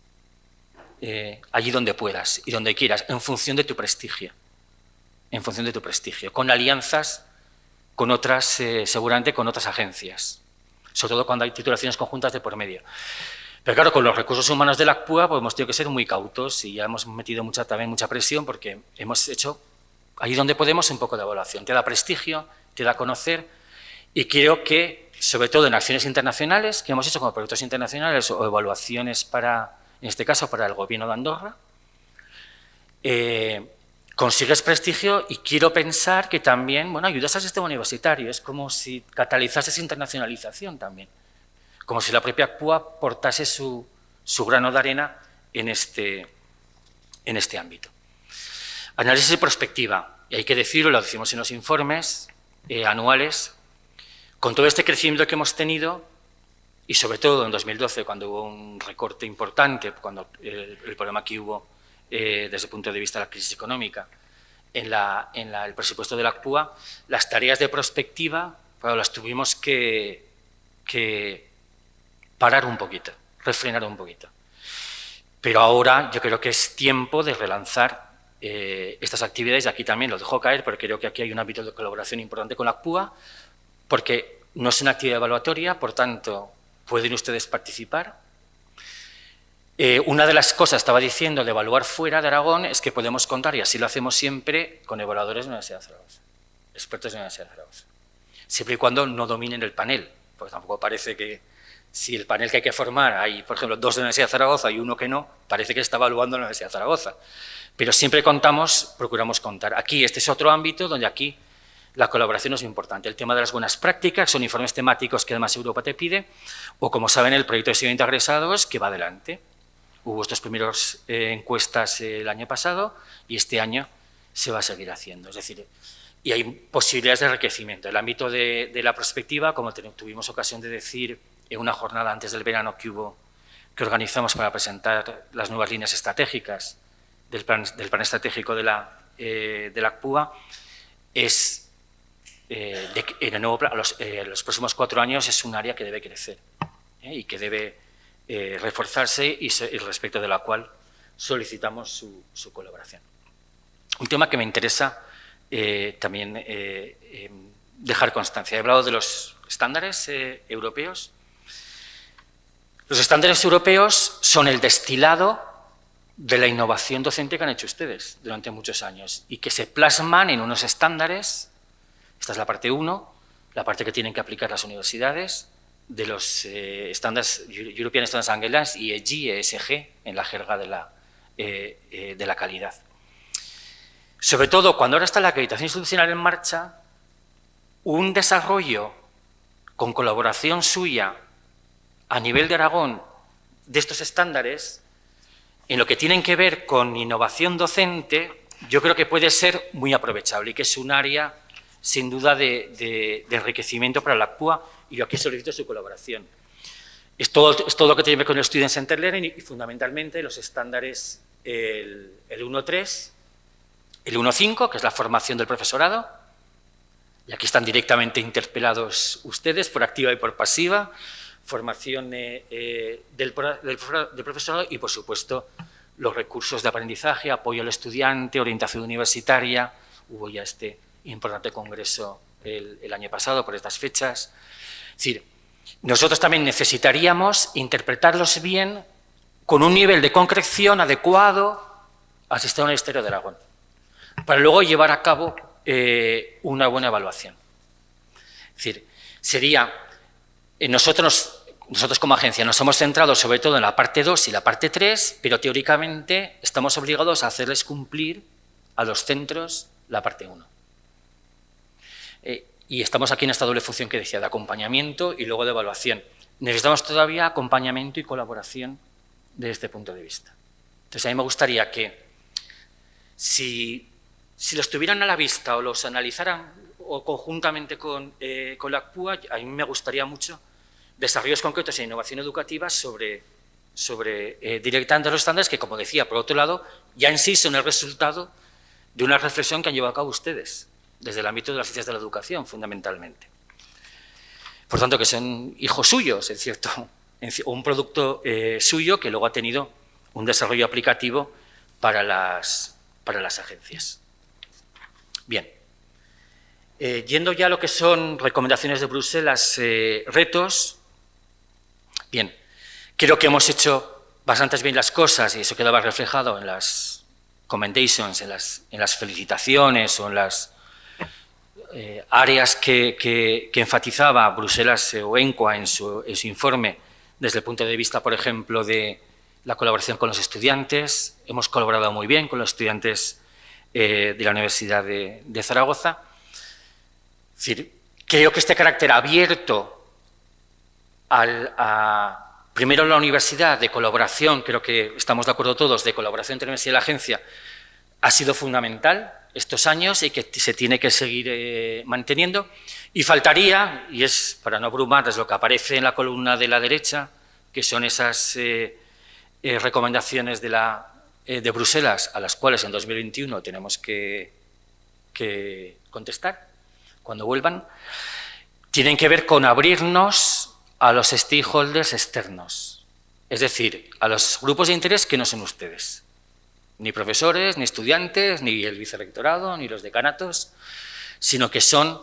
allí donde puedas y donde quieras, en función de tu prestigio. En función de tu prestigio, con alianzas con otras, seguramente con otras agencias, sobre todo cuando hay titulaciones conjuntas de por medio. Pero claro, con los recursos humanos de la ACPUA pues hemos tenido que ser muy cautos y ya hemos metido también mucha presión porque hemos hecho, ahí donde podemos, un poco de evaluación. Te da prestigio, te da a conocer y creo que, sobre todo en acciones internacionales que hemos hecho como proyectos internacionales o evaluaciones para, en este caso, para el Gobierno de Andorra, consigues prestigio y quiero pensar que también, bueno, ayudas al sistema universitario, es como si catalizases internacionalización también, como si la propia ACPUA aportase su grano de arena en este ámbito. Análisis y prospectiva, y hay que decirlo, lo decimos en los informes anuales, con todo este crecimiento que hemos tenido, y sobre todo en 2012, cuando hubo un recorte importante, cuando el problema que hubo desde el punto de vista de la crisis económica, en el presupuesto de la ACPUA, las tareas de prospectiva, bueno, las tuvimos que parar un poquito, refrenar un poquito. Pero ahora yo creo que es tiempo de relanzar estas actividades, y aquí también lo dejo caer, porque creo que aquí hay un ámbito de colaboración importante con la ACPUA, porque no es una actividad evaluatoria, por tanto, pueden ustedes participar. Una de las cosas, estaba diciendo, de evaluar fuera de Aragón, es que podemos contar, y así lo hacemos siempre, con evaluadores de la Universidad de Zaragoza, expertos de la Universidad de Zaragoza, siempre y cuando no dominen el panel, porque tampoco parece que si el panel que hay que formar, hay, por ejemplo, 2 de la Universidad de Zaragoza y uno que no, parece que está evaluando la Universidad de Zaragoza. Pero siempre procuramos contar. Aquí, este es otro ámbito donde aquí la colaboración es muy importante. El tema de las buenas prácticas, son informes temáticos que además Europa te pide, o como saben, el proyecto de seguimiento a egresados que va adelante. Hubo estos primeros encuestas el año pasado y este año se va a seguir haciendo. Es decir, y hay posibilidades de enriquecimiento. El ámbito de la prospectiva, como tuvimos ocasión de decir en una jornada antes del verano que organizamos para presentar las nuevas líneas estratégicas del plan estratégico de la ACPUA, es en los próximos 4 años es un área que debe crecer y que debe reforzarse y respecto de la cual solicitamos su colaboración. Un tema que me interesa también dejar constancia. He hablado de los estándares europeos. Los estándares europeos son el destilado de la innovación docente que han hecho ustedes durante muchos años y que se plasman en unos estándares. Esta es la parte 1, la parte que tienen que aplicar las universidades, de los estándares European Standards and Guidelines, ESG, ESG, en la jerga de la calidad. Sobre todo, cuando ahora está la acreditación institucional en marcha, un desarrollo con colaboración suya a nivel de Aragón de estos estándares, en lo que tienen que ver con innovación docente, yo creo que puede ser muy aprovechable y que es un área, sin duda, de enriquecimiento para la ACPUA, y yo aquí solicito su colaboración. Es todo lo que tiene que ver con el Student Centered Learning y fundamentalmente los estándares el 1.3, el 1.5, que es la formación del profesorado, y aquí están directamente interpelados ustedes por activa y por pasiva, formación del profesorado y, por supuesto, los recursos de aprendizaje, apoyo al estudiante, orientación universitaria. Hubo ya este importante congreso el año pasado por estas fechas. Es decir, nosotros también necesitaríamos interpretarlos bien con un nivel de concreción adecuado al sistema universitario de Aragón, para luego llevar a cabo una buena evaluación. Es decir, sería... Nosotros como agencia nos hemos centrado sobre todo en la parte 2 y la parte 3, pero teóricamente estamos obligados a hacerles cumplir a los centros la parte 1. Y estamos aquí en esta doble función que decía, de acompañamiento y luego de evaluación. Necesitamos todavía acompañamiento y colaboración desde este punto de vista. Entonces, a mí me gustaría que, si los tuvieran a la vista o los analizaran o conjuntamente con la ACPUA, a mí me gustaría mucho desarrollos concretos e innovación educativa sobre directamente los estándares que, como decía, por otro lado, ya en sí son el resultado de una reflexión que han llevado a cabo ustedes, desde el ámbito de las ciencias de la educación, fundamentalmente. Por tanto, que son hijos suyos, en cierto, o un producto suyo que luego ha tenido un desarrollo aplicativo para las agencias. Bien. Yendo ya a lo que son recomendaciones de Bruselas, retos. Bien, Creo que hemos hecho bastantes bien las cosas y eso quedaba reflejado en las commendations, en las felicitaciones o en las áreas que enfatizaba Bruselas o ENCUA en su informe desde el punto de vista, por ejemplo, de la colaboración con los estudiantes. Hemos colaborado muy bien con los estudiantes de la Universidad de Zaragoza. Es decir, creo que este carácter abierto primero la universidad, de colaboración, creo que estamos de acuerdo todos, de colaboración entre la universidad y la agencia, ha sido fundamental estos años y que se tiene que seguir manteniendo. Y faltaría, y es para no abrumarles lo que aparece en la columna de la derecha, que son esas recomendaciones de Bruselas, a las cuales en 2021 tenemos que contestar cuando vuelvan, tienen que ver con abrirnos a los stakeholders externos, es decir, a los grupos de interés que no son ustedes, ni profesores, ni estudiantes, ni el vicerrectorado, ni los decanatos, sino que son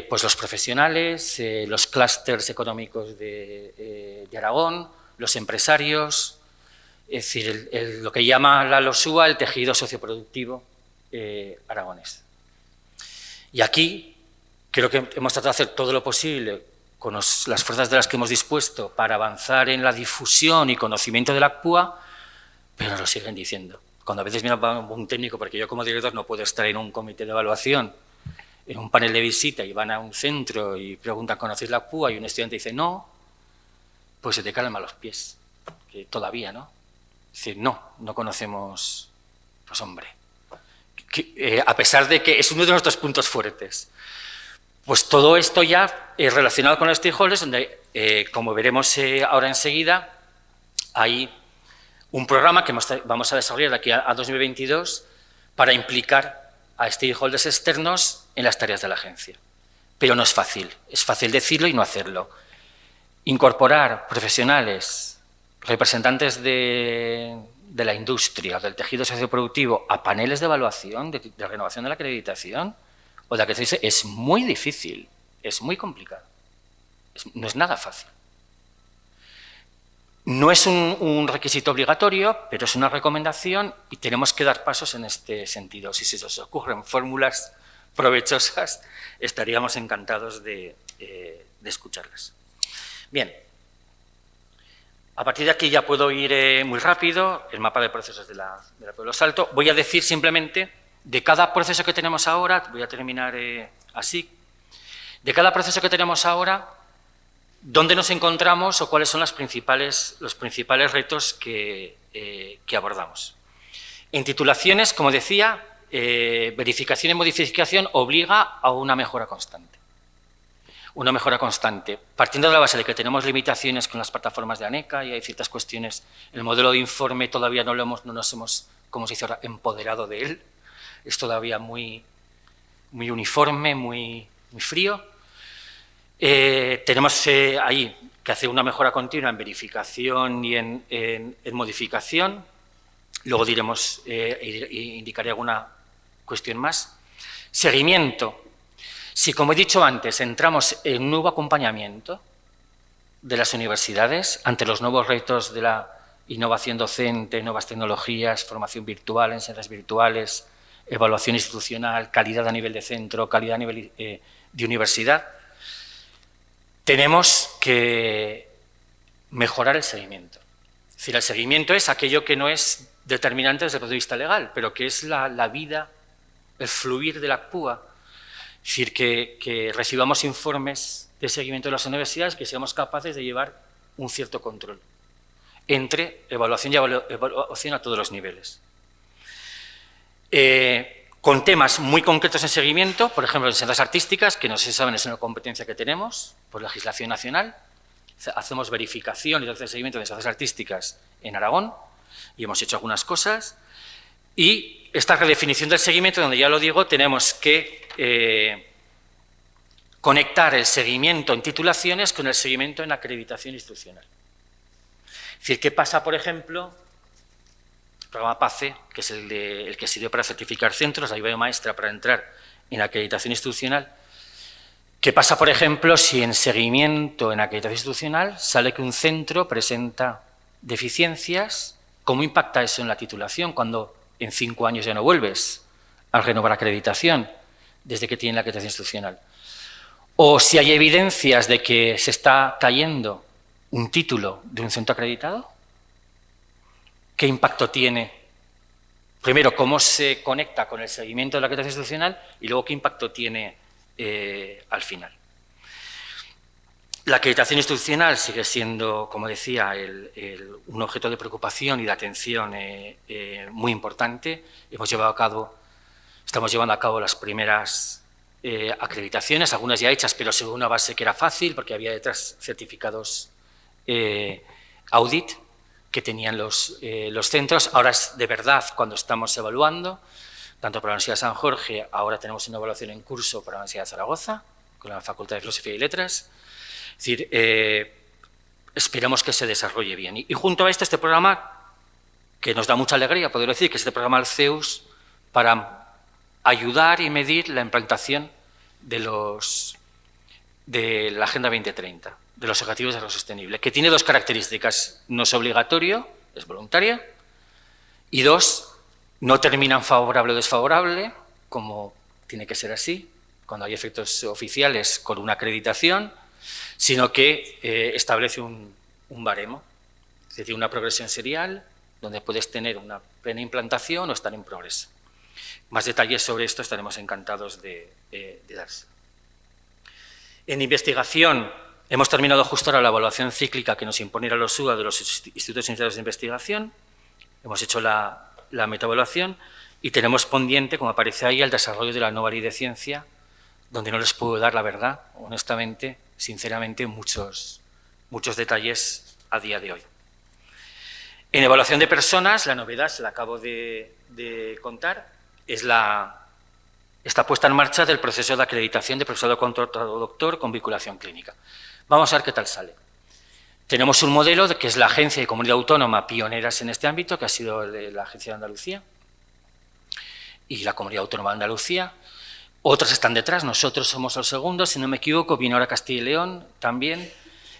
pues los profesionales, los clústeres económicos de Aragón, los empresarios, es decir, lo que llama la LOSUA el tejido socioproductivo aragonés. Y aquí creo que hemos tratado de hacer todo lo posible con las fuerzas de las que hemos dispuesto para avanzar en la difusión y conocimiento de la ACPUA, pero nos lo siguen diciendo. Cuando a veces viene un técnico, porque yo como director no puedo estar en un comité de evaluación, en un panel de visita y van a un centro y preguntan, ¿conocéis la ACPUA? Y un estudiante dice, no, pues se te calman los pies, que todavía, ¿no? Es decir, no conocemos, pues hombre, a pesar de que es uno de nuestros puntos fuertes. Pues todo esto ya es relacionado con los stakeholders, donde, como veremos ahora enseguida, hay un programa que vamos a desarrollar de aquí a 2022 para implicar a stakeholders externos en las tareas de la agencia. Pero no es fácil decirlo y no hacerlo. Incorporar profesionales, representantes de la industria, del tejido socioproductivo, a paneles de evaluación, de renovación de la acreditación, o de la que se dice, es muy difícil, es muy complicado, no es nada fácil. No es un requisito obligatorio, pero es una recomendación y tenemos que dar pasos en este sentido. Si se os ocurren fórmulas provechosas, estaríamos encantados de escucharlas. Bien, a partir de aquí ya puedo ir muy rápido, el mapa de procesos de la Pueblo Salto. Voy a decir simplemente, de cada proceso que tenemos ahora, voy a terminar así, de cada proceso que tenemos ahora, ¿dónde nos encontramos o cuáles son los principales retos que abordamos? En titulaciones, como decía, verificación y modificación obliga a una mejora constante. Una mejora constante, partiendo de la base de que tenemos limitaciones con las plataformas de ANECA y hay ciertas cuestiones, el modelo de informe todavía no nos hemos, como se dice ahora, empoderado de él, es todavía muy uniforme, muy frío. Tenemos ahí que hacer una mejora continua en verificación y en modificación. Luego diremos, indicaré alguna cuestión más. Seguimiento. Si, como he dicho antes, entramos en un nuevo acompañamiento de las universidades ante los nuevos retos de la innovación docente, nuevas tecnologías, formación virtual, enseñanzas virtuales, evaluación institucional, calidad a nivel de centro, calidad a nivel de universidad, tenemos que mejorar el seguimiento. Es decir, el seguimiento es aquello que no es determinante desde el punto de vista legal, pero que es la vida, el fluir de la ACPUA. Es decir, que recibamos informes de seguimiento de las universidades, que seamos capaces de llevar un cierto control entre evaluación y evaluación a todos los niveles. Con temas muy concretos en seguimiento, por ejemplo, enseñanzas artísticas, que no se saben, es una competencia que tenemos por legislación nacional. Hacemos verificación y seguimiento de enseñanzas artísticas en Aragón y hemos hecho algunas cosas. Y esta redefinición del seguimiento, donde ya lo digo, tenemos que conectar el seguimiento en titulaciones con el seguimiento en acreditación institucional. Es decir, ¿qué pasa, por ejemplo? El programa PACE, que es el que sirve para certificar centros, la ayuda maestra para entrar en acreditación institucional. ¿Qué pasa, por ejemplo, si en seguimiento, en acreditación institucional, sale que un centro presenta deficiencias? ¿Cómo impacta eso en la titulación cuando en 5 años ya no vuelves a renovar acreditación desde que tiene la acreditación institucional? O si hay evidencias de que se está cayendo un título de un centro acreditado, ¿qué impacto tiene? Primero, ¿cómo se conecta con el seguimiento de la acreditación institucional? Y luego, ¿qué impacto tiene al final? La acreditación institucional sigue siendo, como decía, un objeto de preocupación y de atención muy importante. Estamos llevando a cabo las primeras acreditaciones, algunas ya hechas, pero según una base que era fácil, porque había detrás certificados audit que tenían los centros. Ahora es de verdad cuando estamos evaluando, tanto para la Universidad de San Jorge, ahora tenemos una evaluación en curso para la Universidad de Zaragoza, con la Facultad de Filosofía y Letras. Es decir, esperemos que se desarrolle bien. Y junto a esto, este programa, que nos da mucha alegría poder decir, que es este programa Alceus, para ayudar y medir la implantación de la Agenda 2030, de los Objetivos de Desarrollo Sostenible, que tiene 2 características: no es obligatorio, es voluntaria, y 2, no termina en favorable o desfavorable, como tiene que ser así, cuando hay efectos oficiales con una acreditación, sino que establece un baremo, es decir, una progresión serial, donde puedes tener una plena implantación o estar en progreso. Más detalles sobre esto estaremos encantados de darse. En investigación, hemos terminado justo ahora la evaluación cíclica que nos impone la LOSUA de los institutos universitarios de investigación. Hemos hecho la metaevaluación y tenemos pendiente, como aparece ahí, el desarrollo de la nueva ley de ciencia, donde no les puedo dar, la verdad, honestamente, sinceramente, muchos detalles a día de hoy. En evaluación de personas, la novedad, se la acabo de contar, es esta puesta en marcha del proceso de acreditación de profesorado contratado doctor con vinculación clínica. Vamos a ver qué tal sale. Tenemos un modelo que es la agencia de comunidad autónoma pioneras en este ámbito, que ha sido la Agencia de Andalucía y la Comunidad Autónoma de Andalucía. Otras están detrás, nosotros somos los segundos, si no me equivoco, viene ahora Castilla y León también.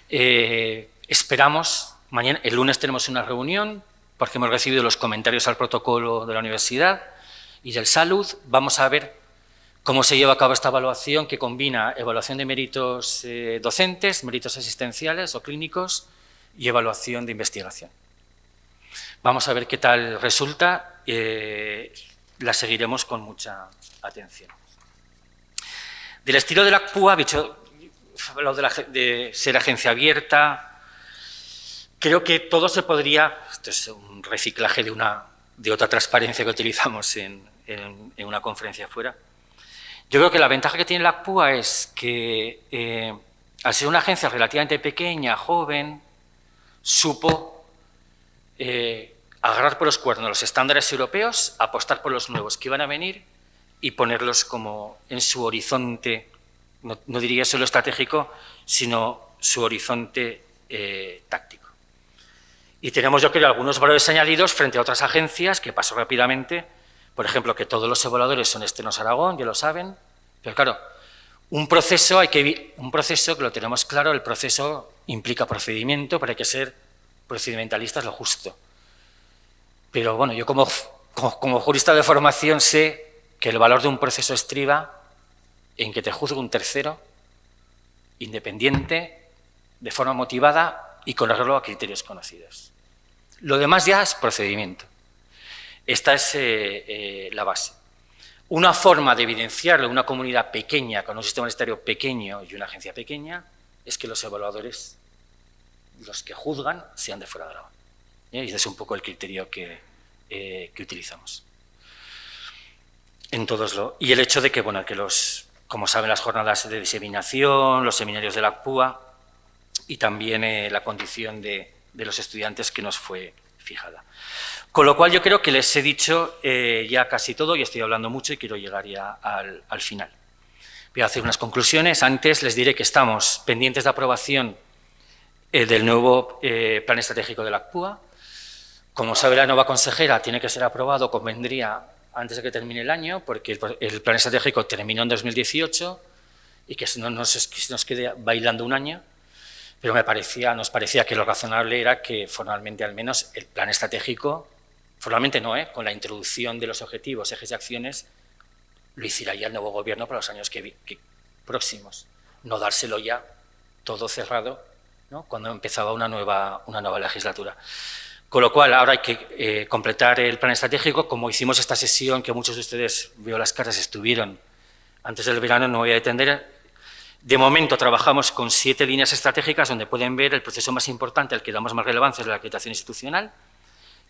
Esperamos, el lunes tenemos una reunión, porque hemos recibido los comentarios al protocolo de la universidad y del Salud. Vamos a ver cómo se lleva a cabo esta evaluación, que combina evaluación de méritos docentes, méritos asistenciales o clínicos y evaluación de investigación. Vamos a ver qué tal resulta, la seguiremos con mucha atención. Del estilo de la ACPUA, he hablado de ser agencia abierta. Creo que todo se podría, esto es un reciclaje de otra transparencia que utilizamos en una conferencia fuera. Yo creo que la ventaja que tiene la ACPUA es que, al ser una agencia relativamente pequeña, joven, supo agarrar por los cuernos los estándares europeos, apostar por los nuevos que iban a venir y ponerlos como en su horizonte, no diría solo estratégico, sino su horizonte táctico. Y tenemos, yo creo, algunos valores añadidos frente a otras agencias, que paso rápidamente. Por ejemplo, que todos los evaluadores son externos a Aragón, ya lo saben, pero claro, un proceso que lo tenemos claro, el proceso implica procedimiento, pero hay que ser procedimentalistas lo justo. Pero bueno, yo como jurista de formación sé que el valor de un proceso estriba en que te juzgue un tercero, independiente, de forma motivada y con arreglo a criterios conocidos. Lo demás ya es procedimiento. Esta es la base. Una forma de evidenciarlo en una comunidad pequeña, con un sistema universitario pequeño y una agencia pequeña, es que los evaluadores, los que juzgan, sean de fuera de Aragón. Y ese es un poco el criterio que utilizamos. Y el hecho de que, bueno, como saben, las jornadas de diseminación, los seminarios de la ACPUA y también la condición de los estudiantes que nos fue fijada. Con lo cual yo creo que les he dicho ya casi todo y estoy hablando mucho y quiero llegar ya al final. Voy a hacer unas conclusiones. Antes les diré que estamos pendientes de aprobación del nuevo plan estratégico de la ACPUA. Como sabe la nueva consejera, tiene que ser aprobado, convendría, antes de que termine el año, porque el plan estratégico terminó en 2018 y que no nos quede bailando un año, pero nos parecía que lo razonable era que formalmente al menos el plan estratégico, formalmente no, con la introducción de los objetivos, ejes y acciones, lo hiciera ya el nuevo gobierno para los años próximos, no dárselo ya todo cerrado, ¿no?, cuando empezaba una nueva legislatura. Con lo cual, ahora hay que completar el plan estratégico, como hicimos esta sesión, que muchos de ustedes, veo las caras, estuvieron antes del verano, no voy a detener. De momento trabajamos con 7 líneas estratégicas donde pueden ver el proceso más importante, al que damos más relevancia, es la acreditación institucional,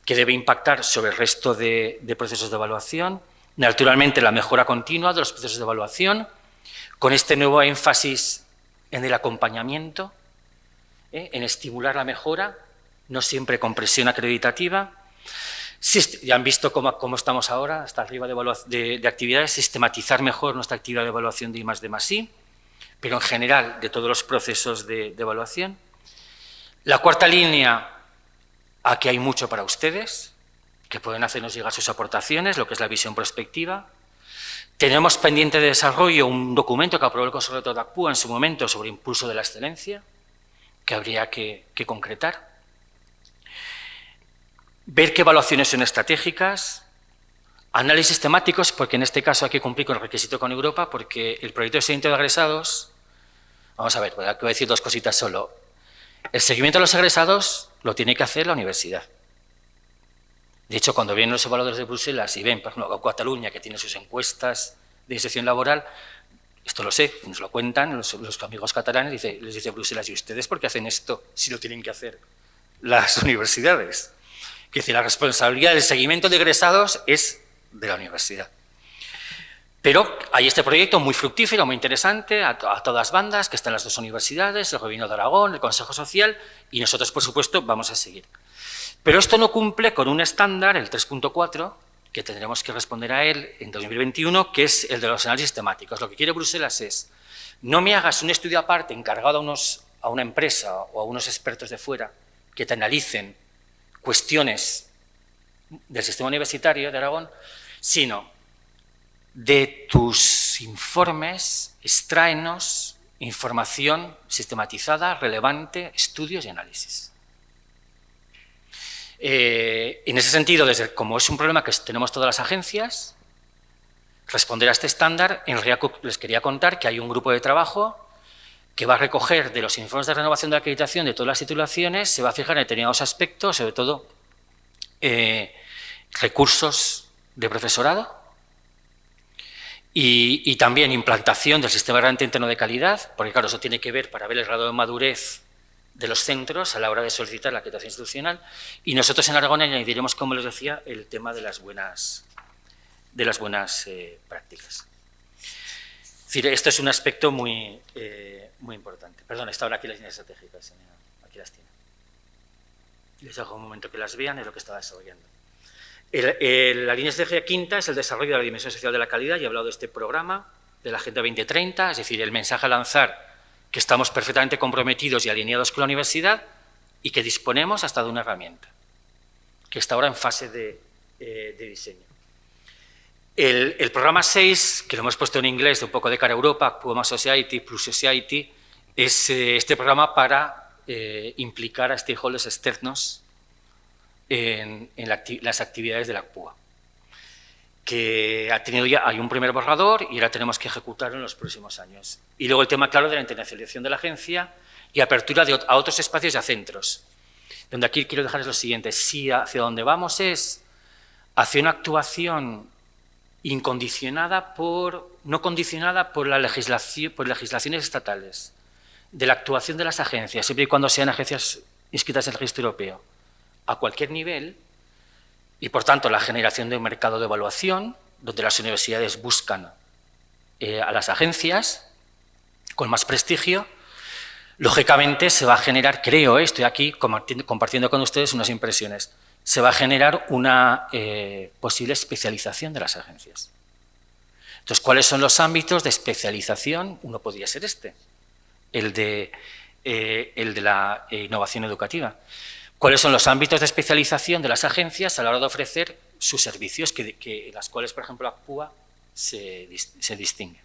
que debe impactar sobre el resto de procesos de evaluación. Naturalmente, la mejora continua de los procesos de evaluación, con este nuevo énfasis en el acompañamiento, en estimular la mejora, no siempre con presión acreditativa. Ya han visto cómo estamos ahora, hasta arriba de actividades, sistematizar mejor nuestra actividad de evaluación de I+D+I, pero en general de todos los procesos de evaluación. La cuarta línea, aquí hay mucho para ustedes, que pueden hacernos llegar sus aportaciones, lo que es la visión prospectiva. Tenemos pendiente de desarrollo un documento que aprobó el Consejo Rector de ACPUA en su momento sobre impulso de la excelencia, que habría que concretar. Ver qué evaluaciones son estratégicas, análisis temáticos, porque en este caso hay que cumplir con el requisito con Europa, porque el proyecto de seguimiento de egresados, vamos a ver, voy a decir 2 cositas solo. El seguimiento de los egresados lo tiene que hacer la universidad. De hecho, cuando vienen los evaluadores de Bruselas y ven, por ejemplo, Cataluña, que tiene sus encuestas de inserción laboral, esto lo sé, nos lo cuentan los amigos catalanes, les dice Bruselas, ¿y ustedes por qué hacen esto si lo tienen que hacer las universidades? Es decir, la responsabilidad del seguimiento de egresados es de la universidad. Pero hay este proyecto muy fructífero, muy interesante, a todas bandas, que están las 2 universidades, el Gobierno de Aragón, el Consejo Social, y nosotros, por supuesto, vamos a seguir. Pero esto no cumple con un estándar, el 3.4, que tendremos que responder a él en 2021, que es el de los análisis temáticos. Lo que quiere Bruselas es, no me hagas un estudio aparte encargado a una empresa o a unos expertos de fuera que te analicen cuestiones del sistema universitario de Aragón, sino de tus informes, extráenos información sistematizada, relevante, estudios y análisis. En ese sentido, como es un problema que tenemos todas las agencias, responder a este estándar, en realidad les quería contar que hay un grupo de trabajo que va a recoger de los informes de renovación de la acreditación de todas las titulaciones, se va a fijar en determinados aspectos, sobre todo recursos de profesorado y también implantación del sistema errante interno de calidad, porque claro, eso tiene que ver para ver el grado de madurez de los centros a la hora de solicitar la acreditación institucional, y nosotros en Aragón añadiremos, como les decía, el tema de las buenas prácticas. Es decir, esto es un aspecto muy importante. Perdón, estaban aquí las líneas estratégicas, aquí las tienen. Les dejo un momento que las vean, es lo que estaba desarrollando. La línea estratégica quinta es el desarrollo de la dimensión social de la calidad, y he hablado de este programa, de la Agenda 2030, es decir, el mensaje a lanzar que estamos perfectamente comprometidos y alineados con la universidad y que disponemos hasta de una herramienta, que está ahora en fase de diseño. El programa 6, que lo hemos puesto en inglés, de un poco de cara a Europa, Puma Society, Plus Society, es este programa para implicar a stakeholders externos en las actividades de la PUA, que hay un primer borrador y ahora tenemos que ejecutarlo en los próximos años. Y luego el tema claro de la internacionalización de la agencia y apertura a otros espacios y a centros, donde aquí quiero dejarles lo siguiente: si hacia donde vamos es hacia una actuación incondicionada no condicionada por legislaciones estatales, de la actuación de las agencias, siempre y cuando sean agencias inscritas en el registro europeo, a cualquier nivel, y por tanto la generación de un mercado de evaluación, donde las universidades buscan a las agencias con más prestigio, lógicamente se va a generar, creo, estoy aquí compartiendo con ustedes unas impresiones, se va a generar una posible especialización de las agencias. Entonces, ¿cuáles son los ámbitos de especialización? Uno podría ser el de la innovación educativa. ¿Cuáles son los ámbitos de especialización de las agencias a la hora de ofrecer sus servicios, en las cuales, por ejemplo, ACPUA se distingue?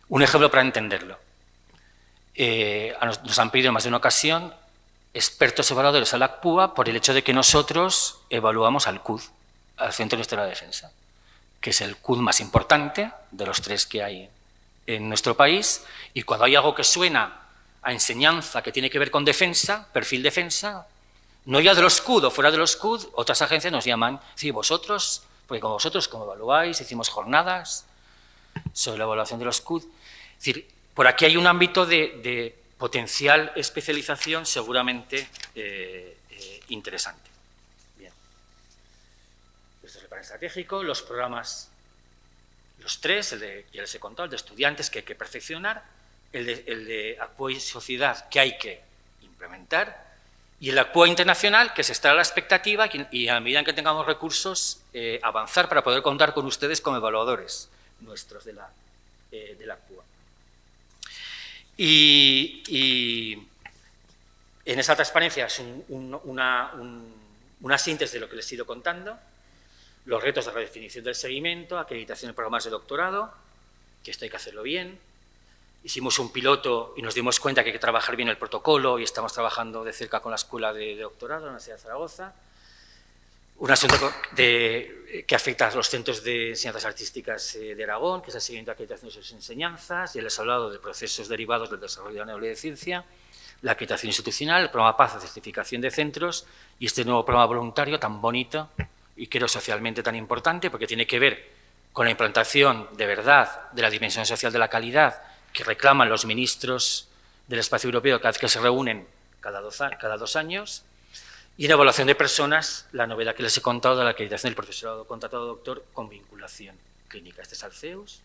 Un ejemplo para entenderlo. Nos han pedido en más de una ocasión expertos evaluadores a la ACPUA por el hecho de que nosotros evaluamos al CUD, al Centro de Historia de la Defensa, que es el CUD más importante de los 3 que hay en nuestro país, y cuando hay algo que suena a enseñanza que tiene que ver con defensa, perfil defensa, no ya de los CUD o fuera de los CUD, otras agencias nos llaman, sí, vosotros, porque como vosotros, como evaluáis, hicimos jornadas sobre la evaluación de los CUD. Es decir, por aquí hay un ámbito de potencial especialización seguramente interesante. Bien. Este es el plan estratégico, los programas, los 3, ya les he contado, el de estudiantes que hay que perfeccionar, el de apoyo y sociedad que hay que implementar, y el apoyo internacional que se está a la expectativa y a medida que tengamos recursos avanzar para poder contar con ustedes como evaluadores nuestros de la ACPUA. Y en esa transparencia es una síntesis de lo que les he ido contando, los retos de redefinición del seguimiento, acreditación de programas de doctorado, que esto hay que hacerlo bien. Hicimos un piloto y nos dimos cuenta que hay que trabajar bien el protocolo y estamos trabajando de cerca con la Escuela de Doctorado en la Universidad de Zaragoza. Un asunto que afecta a los centros de enseñanzas artísticas de Aragón, que es el seguimiento de acreditación de sus enseñanzas. Ya les he hablado de procesos derivados del desarrollo de la neurología de ciencia, la acreditación institucional, el programa PAZ de certificación de centros y este nuevo programa voluntario tan bonito y creo socialmente tan importante porque tiene que ver con la implantación de verdad de la dimensión social de la calidad que reclaman los ministros del espacio europeo cada vez que se reúnen cada 2 años. Y en evaluación de personas, la novedad que les he contado de la acreditación del profesorado contratado doctor con vinculación clínica. Este es Alceus.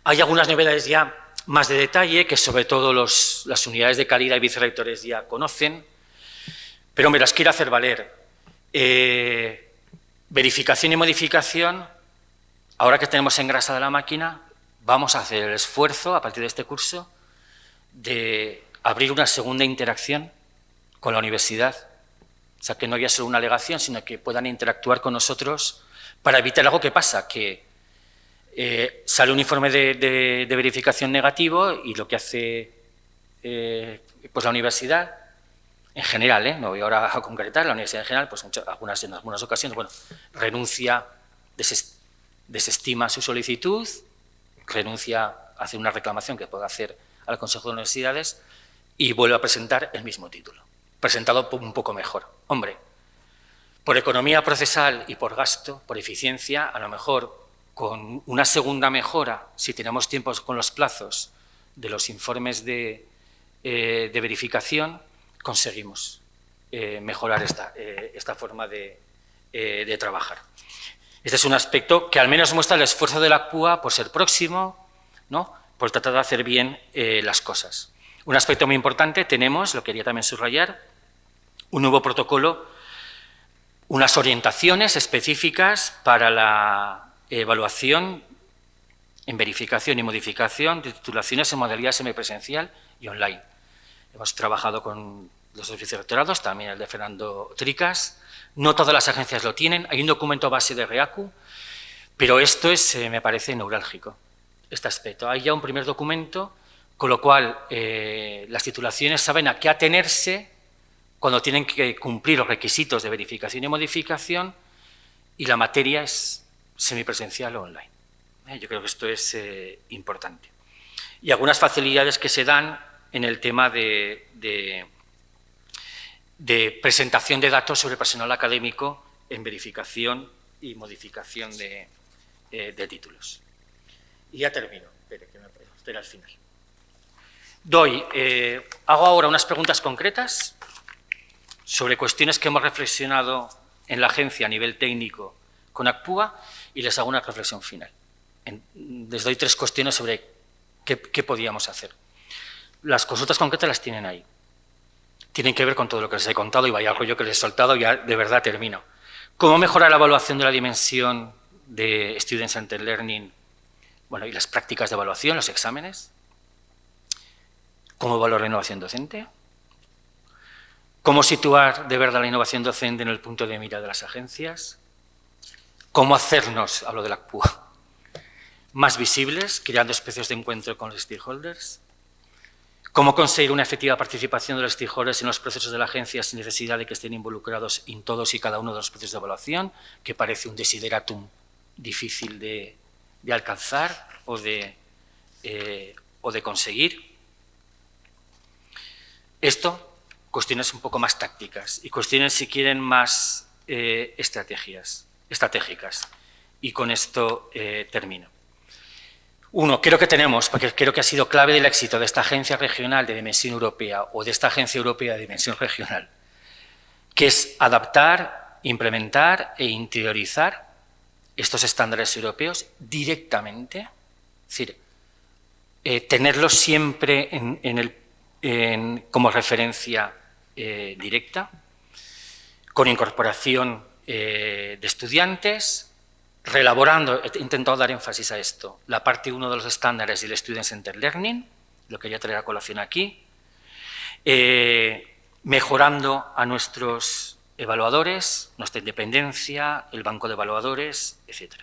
Hay algunas novedades ya más de detalle que sobre todo las unidades de calidad y vicerrectores ya conocen, pero me las quiero hacer valer. Verificación y modificación, ahora que tenemos engrasada la máquina, vamos a hacer el esfuerzo a partir de este curso de abrir una segunda interacción con la universidad, o sea, que no haya solo una alegación, sino que puedan interactuar con nosotros para evitar algo que pasa, que sale un informe de verificación negativo y lo que hace pues la universidad, en general, no voy ahora a concretar, la universidad en general, pues en algunas ocasiones, bueno, renuncia, desestima su solicitud, renuncia a hacer una reclamación que pueda hacer al Consejo de Universidades y vuelve a presentar el mismo título, presentado un poco mejor. Hombre, por economía procesal y por gasto, por eficiencia, a lo mejor con una segunda mejora, si tenemos tiempos con los plazos de los informes de verificación, conseguimos mejorar esta forma de trabajar. Este es un aspecto que al menos muestra el esfuerzo de la ACPUA por ser próximo, ¿no?, por tratar de hacer bien las cosas. Un aspecto muy importante, tenemos, lo quería también subrayar, un nuevo protocolo, unas orientaciones específicas para la evaluación en verificación y modificación de titulaciones en modalidad semipresencial y online. Hemos trabajado con los dos vicerrectorados, también el de Fernando Tricas. No todas las agencias lo tienen, hay un documento base de REACU, pero esto me parece neurálgico, este aspecto. Hay ya un primer documento, con lo cual las titulaciones saben a qué atenerse cuando tienen que cumplir los requisitos de verificación y modificación y la materia es semipresencial o online. Yo creo que esto es importante. Y algunas facilidades que se dan en el tema de presentación de datos sobre personal académico en verificación y modificación de títulos. Y ya termino, estoy al final. Hago ahora unas preguntas concretas sobre cuestiones que hemos reflexionado en la agencia a nivel técnico con ACPUA y les hago una reflexión final. Les doy 3 cuestiones sobre qué podíamos hacer. Las consultas concretas las tienen ahí. Tienen que ver con todo lo que les he contado y vaya rollo que les he soltado, ya de verdad termino. ¿Cómo mejorar la evaluación de la dimensión de Student Centered Learning? Bueno, y las prácticas de evaluación, los exámenes. ¿Cómo valorar la innovación docente? ¿Cómo situar de verdad la innovación docente en el punto de mira de las agencias? ¿Cómo hacernos, hablo de la ACPUA, más visibles, creando espacios de encuentro con los stakeholders. Cómo conseguir una efectiva participación de los stakeholders en los procesos de la agencia sin necesidad de que estén involucrados en todos y cada uno de los procesos de evaluación, que parece un desideratum difícil de alcanzar o de conseguir. Esto, cuestiones un poco más tácticas y cuestiones, si quieren, más estratégicas. Y con esto termino. Uno, creo que tenemos, porque creo que ha sido clave del éxito de esta agencia regional de dimensión europea o de esta agencia europea de dimensión regional, que es adaptar, implementar e interiorizar estos estándares europeos directamente, es decir, tenerlos siempre como referencia directa, con incorporación de estudiantes, reelaborando, he intentado dar énfasis a esto, la parte 1 de los estándares y el Student Centered Learning, lo quería traer a colación aquí, mejorando a nuestros evaluadores, nuestra independencia, el banco de evaluadores, etc.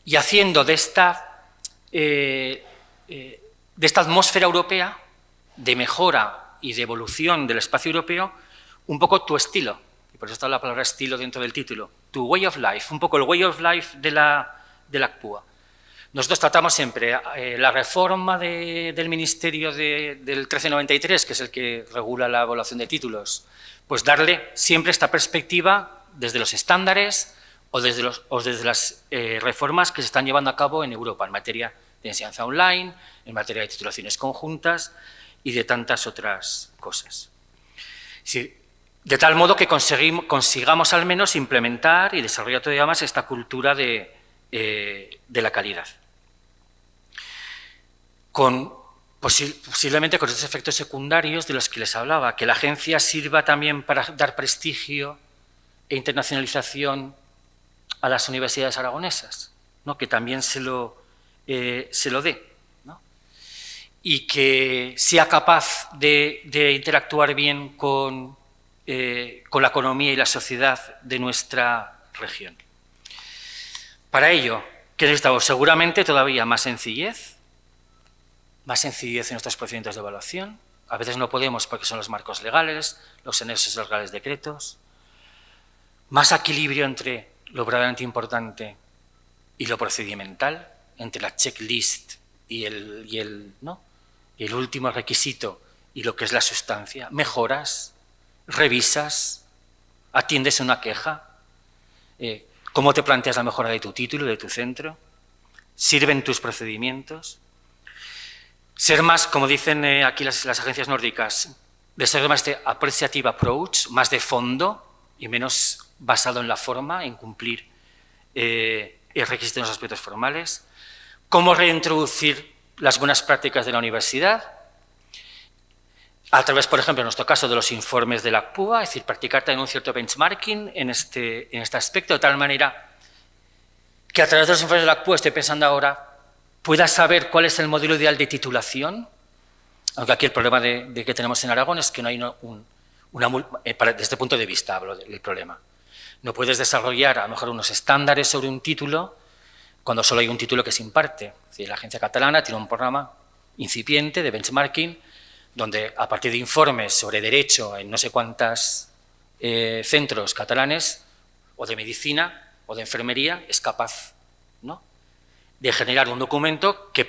Y haciendo de esta atmósfera europea, de mejora y de evolución del espacio europeo, un poco tu estilo, y por eso está la palabra estilo dentro del título, tu way of life, un poco el way of life de la ACPUA. Nosotros tratamos siempre la reforma del Ministerio del 1393, que es el que regula la evaluación de títulos, pues darle siempre esta perspectiva desde los estándares o desde las reformas que se están llevando a cabo en Europa en materia de enseñanza online, en materia de titulaciones conjuntas y de tantas otras cosas. Sí, de tal modo que consigamos al menos implementar y desarrollar todavía más esta cultura de la calidad. Posiblemente con estos efectos secundarios de los que les hablaba, que la agencia sirva también para dar prestigio e internacionalización a las universidades aragonesas, ¿no? Que también se lo dé, ¿no? Y que sea capaz de interactuar bien con la economía y la sociedad de nuestra región. Para ello, ¿qué necesitamos? Seguramente todavía más sencillez en nuestros procedimientos de evaluación. A veces no podemos porque son los marcos legales, los anexos legales decretos. Más equilibrio entre lo verdaderamente importante y lo procedimental, entre la checklist y el último requisito y lo que es la sustancia. Mejoras, revisas, atiendes a una queja, cómo te planteas la mejora de tu título, de tu centro, sirven tus procedimientos. Ser más, como dicen aquí las agencias nórdicas, de ser más de appreciative approach, más de fondo y menos basado en la forma, en cumplir el requisito en los aspectos formales. Cómo reintroducir las buenas prácticas de la universidad, a través, por ejemplo, en nuestro caso, de los informes de la ACPUA, es decir, practicar también un cierto benchmarking en este aspecto, de tal manera que a través de los informes de la ACPUA, estoy pensando ahora, puedas saber cuál es el modelo ideal de titulación, aunque aquí el problema que tenemos en Aragón es que no hay desde este punto de vista hablo del problema. No puedes desarrollar a lo mejor unos estándares sobre un título cuando solo hay un título que se imparte. Es decir, la agencia catalana tiene un programa incipiente de benchmarking donde a partir de informes sobre derecho en no sé cuántos centros catalanes o de medicina o de enfermería es capaz, ¿no?, de generar un documento que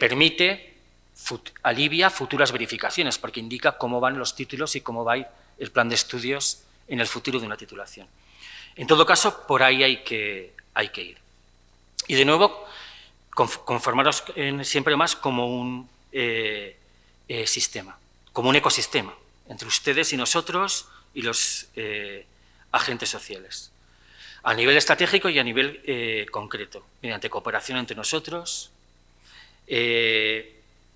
alivia futuras verificaciones, porque indica cómo van los títulos y cómo va a ir el plan de estudios en el futuro de una titulación. En todo caso, por ahí hay que ir. Y de nuevo, conformaros siempre más como un sistema, como un ecosistema, entre ustedes y nosotros y los agentes sociales, a nivel estratégico y a nivel concreto, mediante cooperación entre nosotros,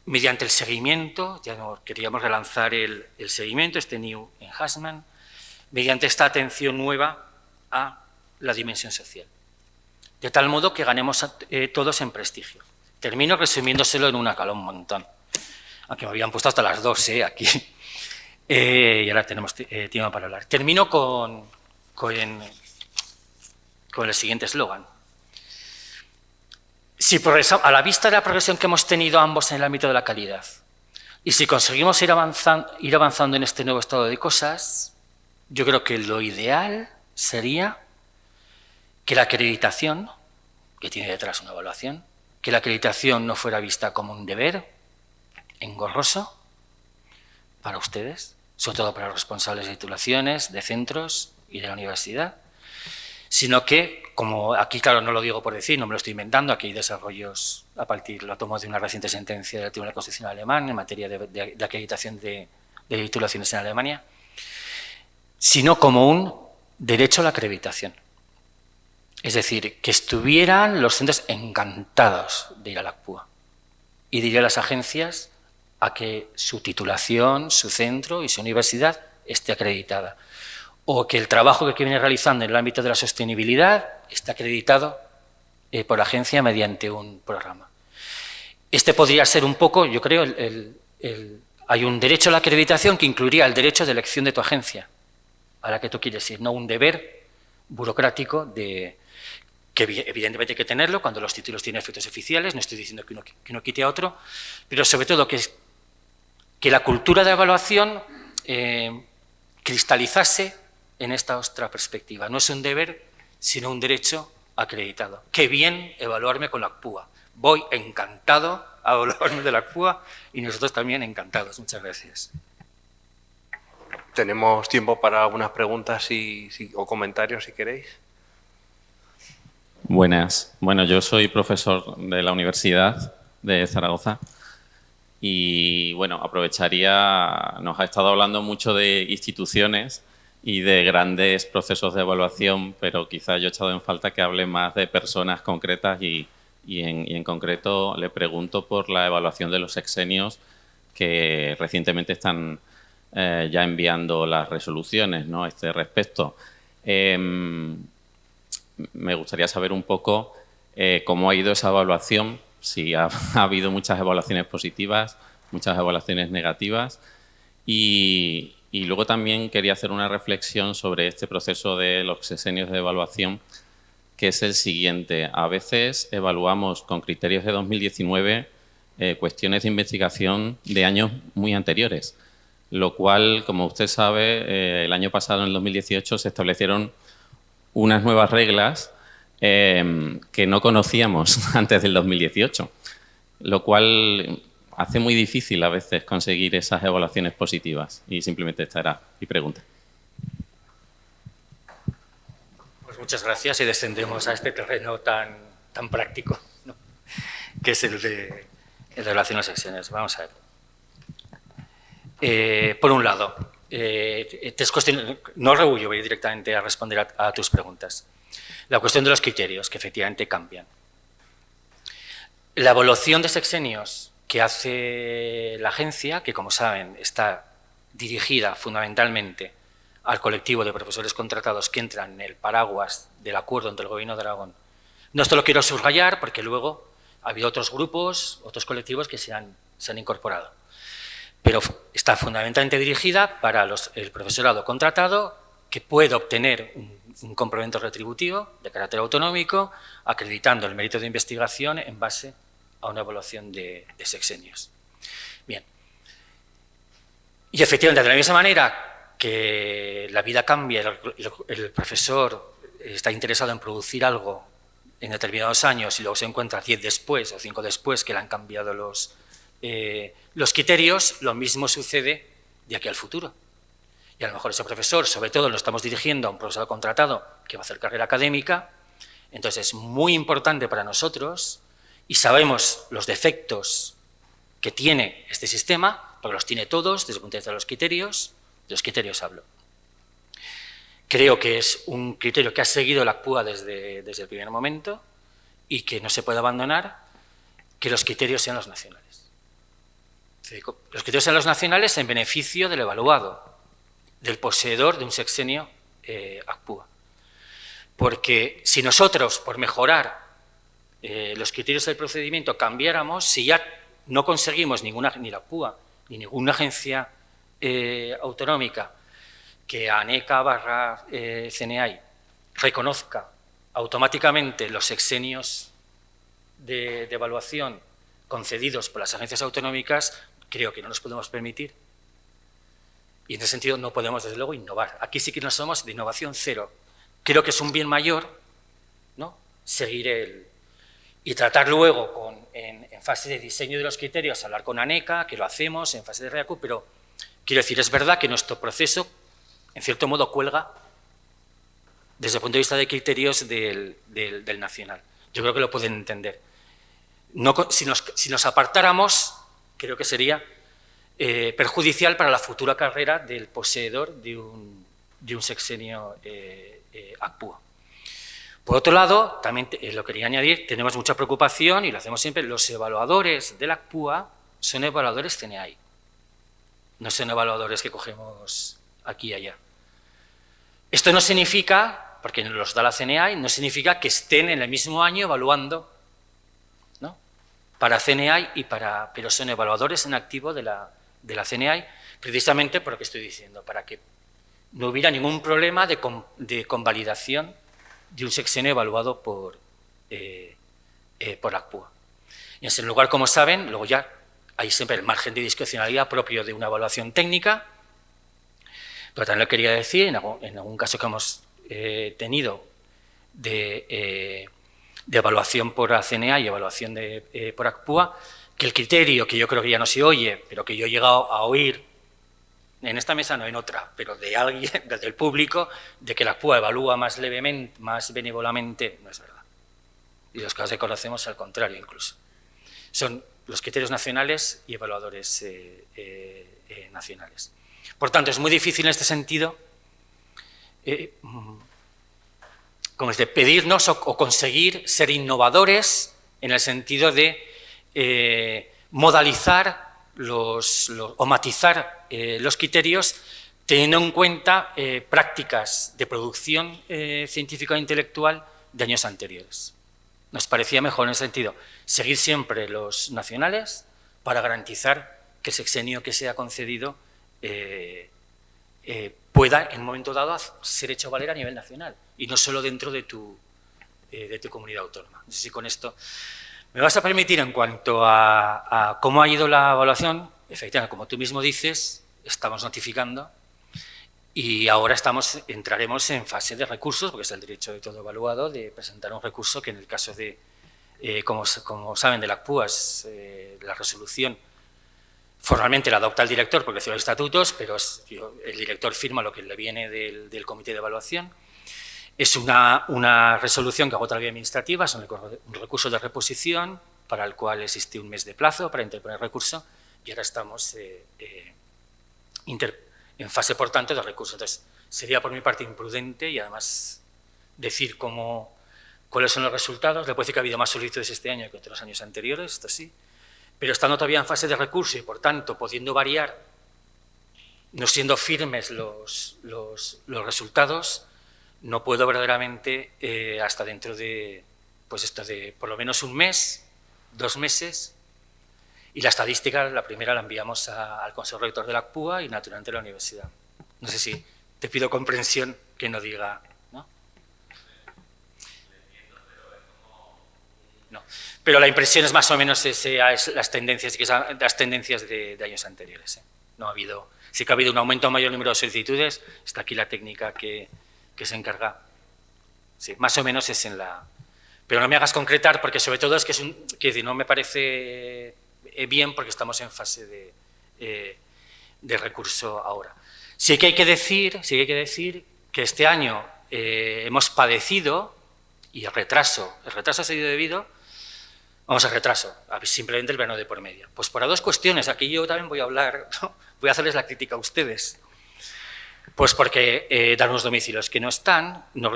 mediante el seguimiento, ya queríamos relanzar el seguimiento, este New Enhancement, mediante esta atención nueva a la dimensión social, de tal modo que ganemos todos en prestigio. Termino resumiéndoselo en una cala un montón, aunque me habían puesto hasta las 2 aquí, y ahora tenemos tiempo para hablar. Termino con el siguiente eslogan. a la vista de la progresión que hemos tenido ambos en el ámbito de la calidad, y si conseguimos ir avanzando en este nuevo estado de cosas, yo creo que lo ideal sería que la acreditación, que tiene detrás una evaluación, que la acreditación no fuera vista como un deber engorroso para ustedes, sobre todo para los responsables de titulaciones, de centros y de la universidad, sino que, como aquí, claro, no lo digo por decir, no me lo estoy inventando, aquí hay desarrollos a partir, lo tomo de una reciente sentencia del Tribunal Constitucional Alemán en materia de acreditación de titulaciones en Alemania, sino como un derecho a la acreditación. Es decir, que estuvieran los centros encantados de ir a la ACPUA y de ir a las agencias a que su titulación, su centro y su universidad esté acreditada. O que el trabajo que viene realizando en el ámbito de la sostenibilidad esté acreditado por la agencia mediante un programa. Este podría ser un poco, yo creo, hay un derecho a la acreditación que incluiría el derecho de elección de tu agencia a la que tú quieres ir, no un deber burocrático que evidentemente hay que tenerlo cuando los títulos tienen efectos oficiales, no estoy diciendo que uno quite a otro, pero sobre todo que la cultura de evaluación cristalizase en esta otra perspectiva. No es un deber, sino un derecho acreditado. Qué bien evaluarme con la ACPUA. Voy encantado a evaluarme de la ACPUA y nosotros también encantados. Muchas gracias. Tenemos tiempo para algunas preguntas o comentarios, si queréis. Buenas. Bueno, yo soy profesor de la Universidad de Zaragoza y, bueno, nos ha estado hablando mucho de instituciones y de grandes procesos de evaluación, pero quizá yo he echado en falta que hable más de personas concretas y en concreto le pregunto por la evaluación de los sexenios que recientemente están ya enviando las resoluciones, ¿no?, a este respecto. Me gustaría saber un poco cómo ha ido esa evaluación, si ha habido muchas evaluaciones positivas, muchas evaluaciones negativas y luego también quería hacer una reflexión sobre este proceso de los sexenios de evaluación, que es el siguiente. A veces evaluamos con criterios de 2019 cuestiones de investigación de años muy anteriores, lo cual, como usted sabe, el año pasado, en el 2018, se establecieron unas nuevas reglas que no conocíamos antes del 2018, lo cual hace muy difícil a veces conseguir esas evaluaciones positivas. Y simplemente esta era mi pregunta. Pues muchas gracias y descendemos a este terreno tan práctico, ¿no?, que es el de relación a las sexenios. Vamos a ver. Por un lado, no rehuyo, voy directamente a responder a tus preguntas. La cuestión de los criterios, que efectivamente cambian. La evaluación de sexenios que hace la agencia, que como saben está dirigida fundamentalmente al colectivo de profesores contratados que entran en el paraguas del acuerdo entre el Gobierno de Aragón. No, esto lo quiero subrayar porque luego ha habido otros grupos, otros colectivos que se han incorporado. Pero está fundamentalmente dirigida para el profesorado contratado que puede obtener un complemento retributivo de carácter autonómico, acreditando el mérito de investigación en base a una evaluación de sexenios. Bien. Y efectivamente, de la misma manera que la vida cambia, el profesor está interesado en producir algo en determinados años y luego se encuentra 10 después o 5 después que le han cambiado los criterios, lo mismo sucede de aquí al futuro. Y a lo mejor ese profesor, sobre todo, lo estamos dirigiendo a un profesor contratado que va a hacer carrera académica, entonces es muy importante para nosotros y sabemos los defectos que tiene este sistema, porque los tiene todos desde el punto de vista de los criterios hablo. Creo que es un criterio que ha seguido la ACPUA desde el primer momento y que no se puede abandonar, que los criterios sean los nacionales. Los criterios sean los nacionales en beneficio del evaluado, del poseedor de un sexenio ACPUA. Porque si nosotros, por mejorar los criterios del procedimiento, cambiáramos, si ya no conseguimos ni la ACPUA ni ninguna agencia autonómica que ANECA / CNAI reconozca automáticamente los sexenios de evaluación concedidos por las agencias autonómicas, creo que no nos podemos permitir. Y en ese sentido no podemos, desde luego, innovar. Aquí sí que no somos de innovación cero. Creo que es un bien mayor, ¿no?, seguir y tratar luego en fase de diseño de los criterios, hablar con ANECA, que lo hacemos en fase de REACU, pero quiero decir, es verdad que nuestro proceso, en cierto modo, cuelga desde el punto de vista de criterios del nacional. Yo creo que lo pueden entender. No, si nos apartáramos, creo que sería perjudicial para la futura carrera del poseedor de un sexenio ACPUA. Por otro lado, también lo quería añadir, tenemos mucha preocupación, y lo hacemos siempre, los evaluadores de la ACPUA son evaluadores CNAI, no son evaluadores que cogemos aquí y allá. Esto no significa, porque nos los da la CNAI, no significa que estén en el mismo año evaluando, ¿no?, para CNAI pero son evaluadores en activo de la CNAI, precisamente por lo que estoy diciendo, para que no hubiera ningún problema de convalidación de un sexenio evaluado por ACPUA. Y en ese lugar, como saben, luego ya hay siempre el margen de discrecionalidad propio de una evaluación técnica, pero también lo quería decir, en algún caso que hemos tenido de evaluación por la CNA y evaluación por ACPUA, que el criterio, que yo creo que ya no se oye, pero que yo he llegado a oír, en esta mesa no en otra, pero de alguien, desde el público, de que la ACPUA evalúa más levemente, más benévolamente, no es verdad. Y los casos que conocemos, al contrario incluso. Son los criterios nacionales y evaluadores nacionales. Por tanto, es muy difícil en este sentido como es de pedirnos o conseguir ser innovadores en el sentido de modalizar o matizar los criterios teniendo en cuenta prácticas de producción científica e intelectual de años anteriores. Nos parecía mejor en ese sentido seguir siempre los nacionales para garantizar que el sexenio que sea concedido pueda en un momento dado ser hecho valer a nivel nacional y no solo dentro de tu comunidad autónoma. No sé si con esto me vas a permitir, en cuanto a cómo ha ido la evaluación, efectivamente, como tú mismo dices, estamos notificando y ahora entraremos en fase de recursos, porque es el derecho de todo evaluado de presentar un recurso que en el caso de, como saben, de la ACPUA, la resolución formalmente la adopta el director porque recibe los estatutos, pero el director firma lo que le viene del comité de evaluación. Es una resolución que agota la vía administrativa, es un recurso de reposición para el cual existe un mes de plazo para interponer recurso y ahora estamos en fase, por tanto, de recurso. Entonces, sería por mi parte imprudente y además decir cuáles son los resultados. Le puedo decir que ha habido más solicitudes este año que otros años anteriores, esto sí, pero estando todavía en fase de recurso y, por tanto, pudiendo variar, no siendo firmes los resultados, no puedo verdaderamente, hasta dentro de, pues esto de por lo menos un mes, 2 meses, y la estadística, la primera la enviamos al Consejo Rector de la ACPUA y naturalmente a la universidad. No sé si te pido comprensión que no diga, ¿no? No. Pero la impresión es más o menos las tendencias de años anteriores. No ha habido, sí que ha habido un aumento en mayor número de solicitudes, está aquí la técnica que se encarga. Sí, más o menos es en la... Pero no me hagas concretar porque sobre todo es que no me parece bien porque estamos en fase de recurso ahora. Sí que hay que decir que este año hemos padecido, y el retraso ha sido debido, simplemente el verano de por medio. Pues para 2 cuestiones, aquí yo también voy a hablar, ¿no? Voy a hacerles la crítica a ustedes. Pues porque dan unos domicilios que no están, es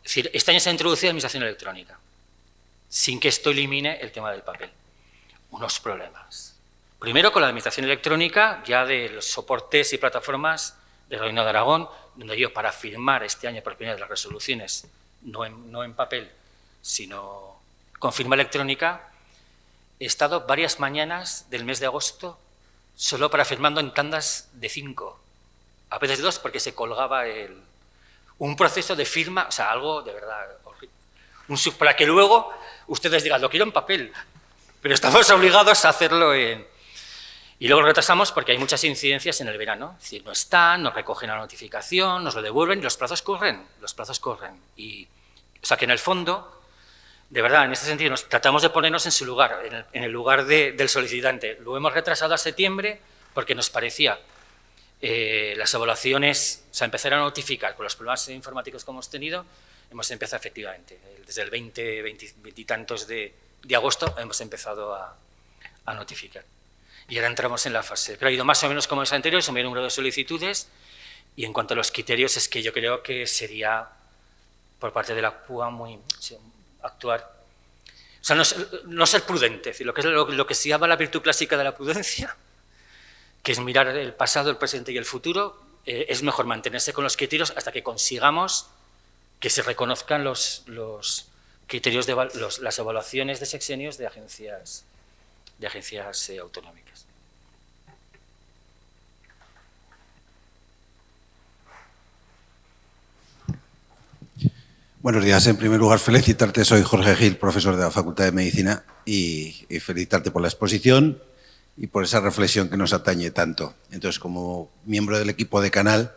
decir, este año se ha introducido la administración electrónica, sin que esto elimine el tema del papel. Unos problemas. Primero con la administración electrónica, ya de los soportes y plataformas del Reino de Aragón, donde yo para firmar este año por primera vez las resoluciones, no en papel, sino con firma electrónica, he estado varias mañanas del mes de agosto solo para firmando en tandas de 5, a veces 2, porque se colgaba un proceso de firma, o sea, algo de verdad horrible. Para que luego ustedes digan, lo quiero en papel, pero estamos obligados a hacerlo en... Y luego lo retrasamos porque hay muchas incidencias en el verano. Es decir, no están, nos recogen la notificación, nos lo devuelven y los plazos corren. Y, o sea, que en el fondo, de verdad, en este sentido, tratamos de ponernos en su lugar, en el lugar del solicitante. Lo hemos retrasado a septiembre porque nos parecía las evaluaciones, o sea, empezar a notificar con los problemas informáticos que hemos tenido, hemos empezado efectivamente. Desde el 20 y tantos de agosto hemos empezado a notificar. Y ahora entramos en la fase. Pero ha ido más o menos como los anteriores, un mayor número de solicitudes. Y en cuanto a los criterios, es que yo creo que sería, por parte de la PUA, actuar. O sea, no ser prudente. Es decir, lo que se llama la virtud clásica de la prudencia, que es mirar el pasado, el presente y el futuro, es mejor mantenerse con los criterios hasta que consigamos que se reconozcan los criterios, las evaluaciones de sexenios de agencias autonómicas. Buenos días. En primer lugar, felicitarte. Soy Jorge Gil, profesor de la Facultad de Medicina, y felicitarte por la exposición y por esa reflexión que nos atañe tanto. Entonces, como miembro del equipo de Canal,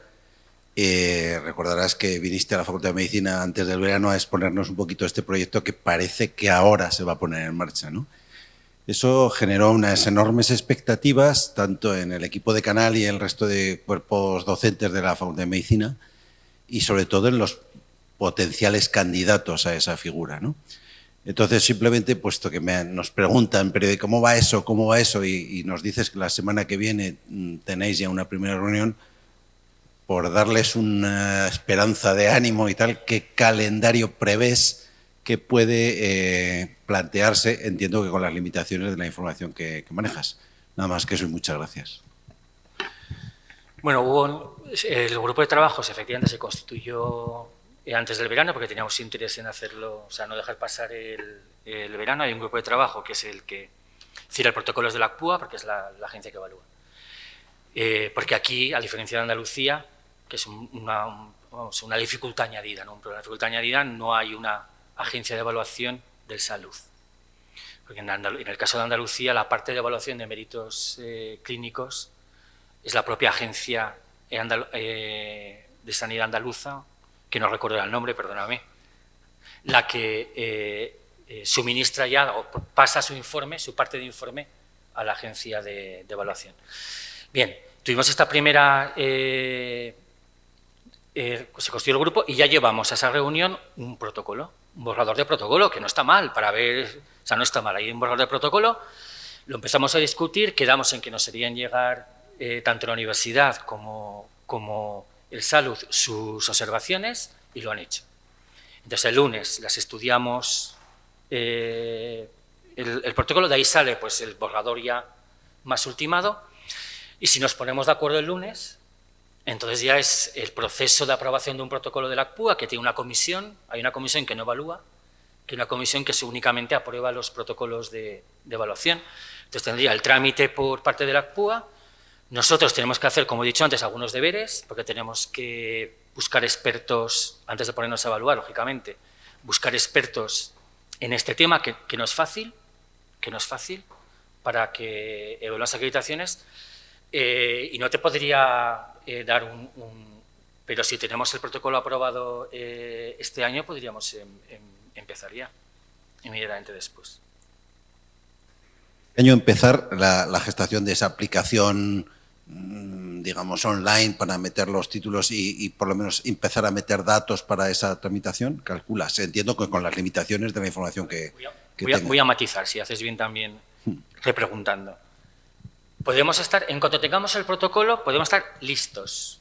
recordarás que viniste a la Facultad de Medicina antes del verano a exponernos un poquito este proyecto que parece que ahora se va a poner en marcha, ¿no? Eso generó unas enormes expectativas, tanto en el equipo de Canal y el resto de cuerpos docentes de la Facultad de Medicina, y sobre todo en los potenciales candidatos a esa figura, ¿no? Entonces, simplemente, puesto que nos preguntan, pero ¿cómo va eso? Y nos dices que la semana que viene tenéis ya una primera reunión, por darles una esperanza de ánimo y tal, ¿qué calendario prevés que puede plantearse? Entiendo que con las limitaciones de la información que manejas. Nada más que eso y muchas gracias. Bueno, el grupo de trabajos efectivamente se constituyó antes del verano porque teníamos interés en hacerlo, o sea, no dejar pasar el verano. Hay un grupo de trabajo que es el que cierra el protocolo de la PUA, porque es la agencia que evalúa. Porque aquí, a diferencia de Andalucía, que es una dificultad añadida, ¿no? Una dificultad añadida, no hay una agencia de evaluación del salud. Porque en el caso de Andalucía, la parte de evaluación de méritos clínicos es la propia agencia de sanidad andaluza, que no recuerdo el nombre, perdóname, la que suministra ya o pasa su informe, su parte de informe, a la agencia de evaluación. Bien, tuvimos esta primera, se constituyó el grupo y ya llevamos a esa reunión un protocolo, un borrador de protocolo, que no está mal para ver, o sea, no está mal, hay un borrador de protocolo, lo empezamos a discutir, quedamos en que nos serían llegar tanto la universidad como el Salud sus observaciones y lo han hecho. Entonces el lunes las estudiamos, el protocolo, de ahí sale pues el borrador ya más ultimado, y si nos ponemos de acuerdo el lunes, entonces ya es el proceso de aprobación de un protocolo de la PUA, que tiene una comisión, hay una comisión que no evalúa, que es una comisión que únicamente aprueba los protocolos de evaluación. Entonces tendría el trámite por parte de la PUA. Nosotros tenemos que hacer, como he dicho antes, algunos deberes, porque tenemos que buscar expertos, antes de ponernos a evaluar, lógicamente, buscar expertos en este tema, que no es fácil, para que evalúen las acreditaciones, y no te podría dar pero si tenemos el protocolo aprobado este año, podríamos empezar ya, inmediatamente después. Este año empezar la gestación de esa aplicación, digamos, online para meter los títulos y por lo menos empezar a meter datos para esa tramitación, calculas. Entiendo que con las limitaciones de la información que voy a matizar, si haces bien también repreguntando. Podemos estar, en cuanto tengamos el protocolo, podemos estar listos,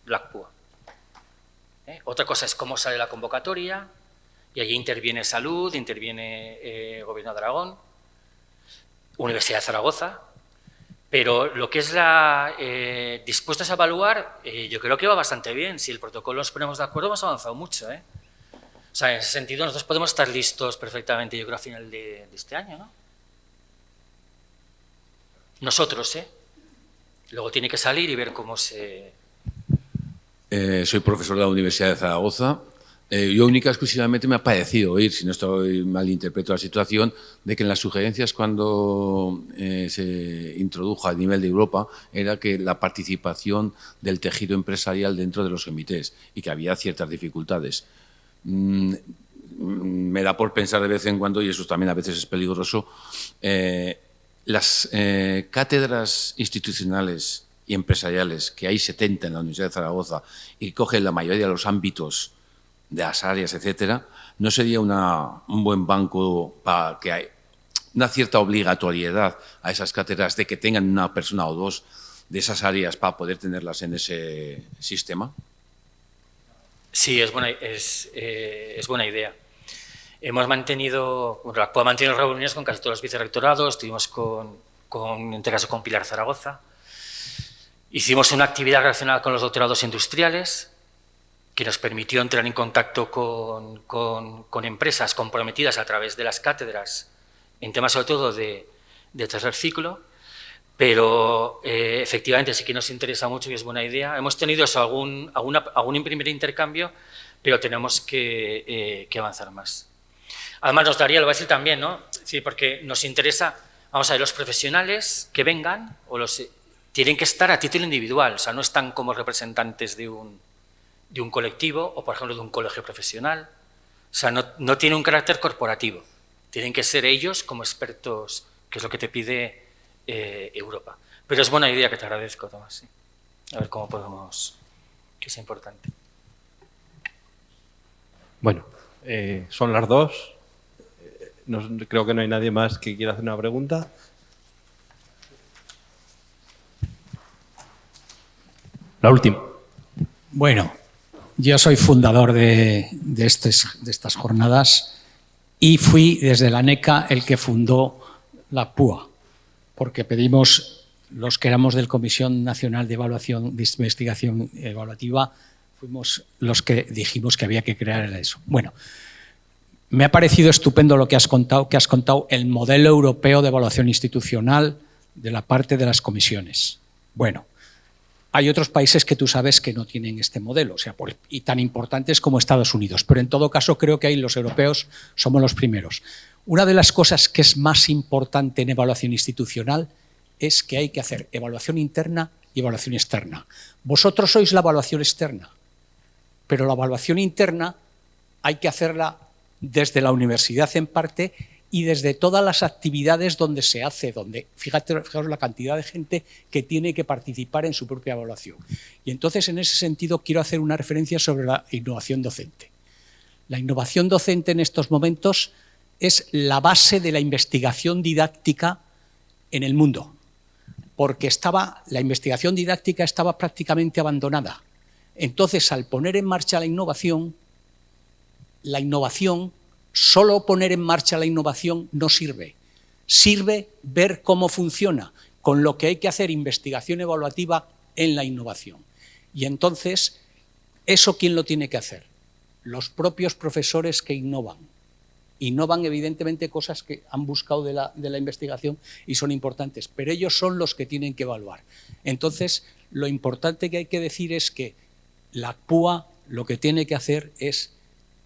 la PUA. Otra cosa es cómo sale la convocatoria, y allí interviene Salud, interviene Gobierno de Aragón, Universidad de Zaragoza, pero lo que es dispuestos a evaluar, yo creo que va bastante bien. Si el protocolo nos ponemos de acuerdo, hemos avanzado mucho, O sea, en ese sentido, nosotros podemos estar listos perfectamente, yo creo, a final de este año, ¿no? Nosotros, Luego tiene que salir y ver cómo se... Soy profesor de la Universidad de Zaragoza. Yo única exclusivamente me ha parecido oír, si no estoy malinterpreto la situación, de que en las sugerencias cuando se introdujo a nivel de Europa era que la participación del tejido empresarial dentro de los comités y que había ciertas dificultades. Me da por pensar de vez en cuando, y eso también a veces es peligroso, las cátedras institucionales y empresariales, que hay 70 en la Universidad de Zaragoza y que cogen la mayoría de los ámbitos de las áreas, etcétera, ¿no sería un buen banco para que hay una cierta obligatoriedad a esas cátedras de que tengan una persona o dos de esas áreas para poder tenerlas en ese sistema? Sí, es buena idea. Hemos mantenido, bueno, la PUA ha mantenido reuniones con casi todos los vicerrectorados, estuvimos en este caso con Pilar Zaragoza. Hicimos una actividad relacionada con los doctorados industriales, que nos permitió entrar en contacto con empresas comprometidas a través de las cátedras, en temas sobre todo de tercer ciclo, pero efectivamente sí que nos interesa mucho y es buena idea. Hemos tenido eso, algún primer intercambio, pero tenemos que avanzar más. Además nos daría, lo voy a decir también, ¿no? Sí, porque nos interesa, vamos a ver, los profesionales que vengan tienen que estar a título individual, o sea, no están como representantes de un colectivo o, por ejemplo, de un colegio profesional. O sea, no tiene un carácter corporativo. Tienen que ser ellos como expertos, que es lo que te pide Europa. Pero es buena idea, que te agradezco, Tomás. Sí. A ver cómo podemos, que es importante. Bueno, son las 2. Creo que no hay nadie más que quiera hacer una pregunta. La última. Bueno, yo soy fundador de estas jornadas y fui desde la NECA el que fundó la PUA, porque pedimos, los que éramos del Comisión Nacional de Evaluación, de Investigación Evaluativa, fuimos los que dijimos que había que crear eso. Bueno, me ha parecido estupendo lo que has contado el modelo europeo de evaluación institucional de la parte de las comisiones. Bueno, hay otros países que tú sabes que no tienen este modelo, o sea, y tan importantes como Estados Unidos, pero en todo caso creo que ahí los europeos somos los primeros. Una de las cosas que es más importante en evaluación institucional es que hay que hacer evaluación interna y evaluación externa. Vosotros sois la evaluación externa, pero la evaluación interna hay que hacerla desde la universidad en parte y desde todas las actividades donde se hace, fijaos la cantidad de gente que tiene que participar en su propia evaluación. Y entonces, en ese sentido, quiero hacer una referencia sobre la innovación docente. La innovación docente en estos momentos es la base de la investigación didáctica en el mundo, porque la investigación didáctica estaba prácticamente abandonada. Entonces, al poner en marcha la innovación, solo poner en marcha la innovación no sirve. Sirve ver cómo funciona, con lo que hay que hacer investigación evaluativa en la innovación. Y entonces, ¿eso quién lo tiene que hacer? Los propios profesores que innovan. Innovan evidentemente cosas que han buscado de la investigación y son importantes, pero ellos son los que tienen que evaluar. Entonces, lo importante que hay que decir es que la PUA lo que tiene que hacer es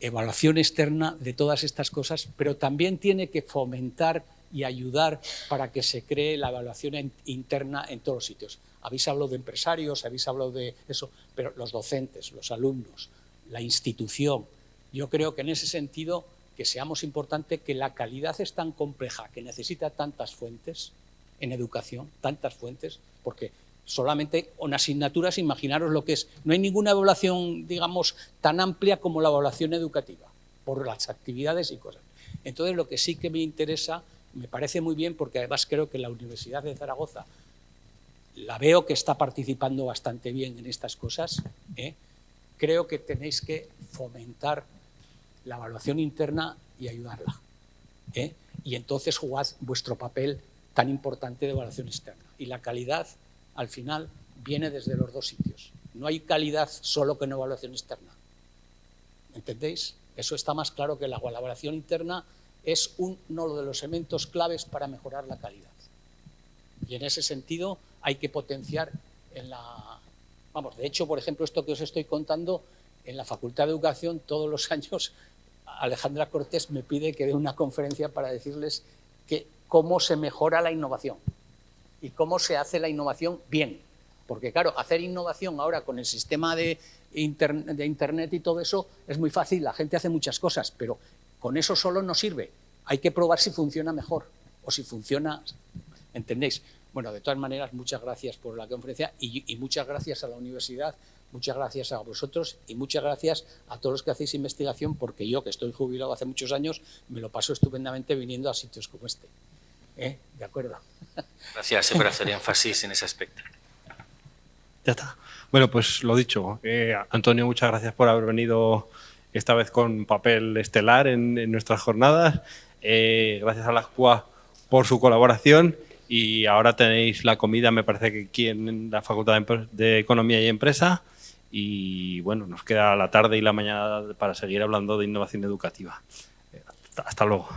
evaluación externa de todas estas cosas, pero también tiene que fomentar y ayudar para que se cree la evaluación interna en todos los sitios. Habéis hablado de empresarios, habéis hablado de eso, pero los docentes, los alumnos, la institución, yo creo que en ese sentido que seamos importantes, que la calidad es tan compleja, que necesita tantas fuentes en educación, tantas fuentes, porque solamente con asignaturas, imaginaros lo que es. No hay ninguna evaluación, digamos, tan amplia como la evaluación educativa, por las actividades y cosas. Entonces, lo que sí que me interesa, me parece muy bien, porque además creo que la Universidad de Zaragoza la veo que está participando bastante bien en estas cosas. Creo que tenéis que fomentar la evaluación interna y ayudarla. Y entonces jugad vuestro papel tan importante de evaluación externa. Y la calidad, al final, viene desde los dos sitios. No hay calidad solo con evaluación externa. ¿Entendéis? Eso está más claro que la evaluación interna es uno de los elementos claves para mejorar la calidad. Y en ese sentido hay que potenciar de hecho, por ejemplo, esto que os estoy contando, en la Facultad de Educación todos los años Alejandra Cortés me pide que dé una conferencia para decirles cómo se mejora la innovación y cómo se hace la innovación bien. Porque claro, hacer innovación ahora con el sistema de Internet y todo eso es muy fácil, la gente hace muchas cosas, pero con eso solo no sirve. Hay que probar si funciona mejor o si funciona, ¿entendéis? Bueno, de todas maneras, muchas gracias por la conferencia y muchas gracias a la universidad, muchas gracias a vosotros y muchas gracias a todos los que hacéis investigación, porque yo, que estoy jubilado hace muchos años, me lo paso estupendamente viniendo a sitios como este. ¿De acuerdo? Gracias por hacer énfasis en ese aspecto. Ya está. Bueno, pues lo dicho. Antonio, muchas gracias por haber venido esta vez con papel estelar en nuestras jornadas. Gracias a la CUA por su colaboración. Y ahora tenéis la comida, me parece que aquí en la Facultad de Economía y Empresa. Y bueno, nos queda la tarde y la mañana para seguir hablando de innovación educativa. Hasta luego.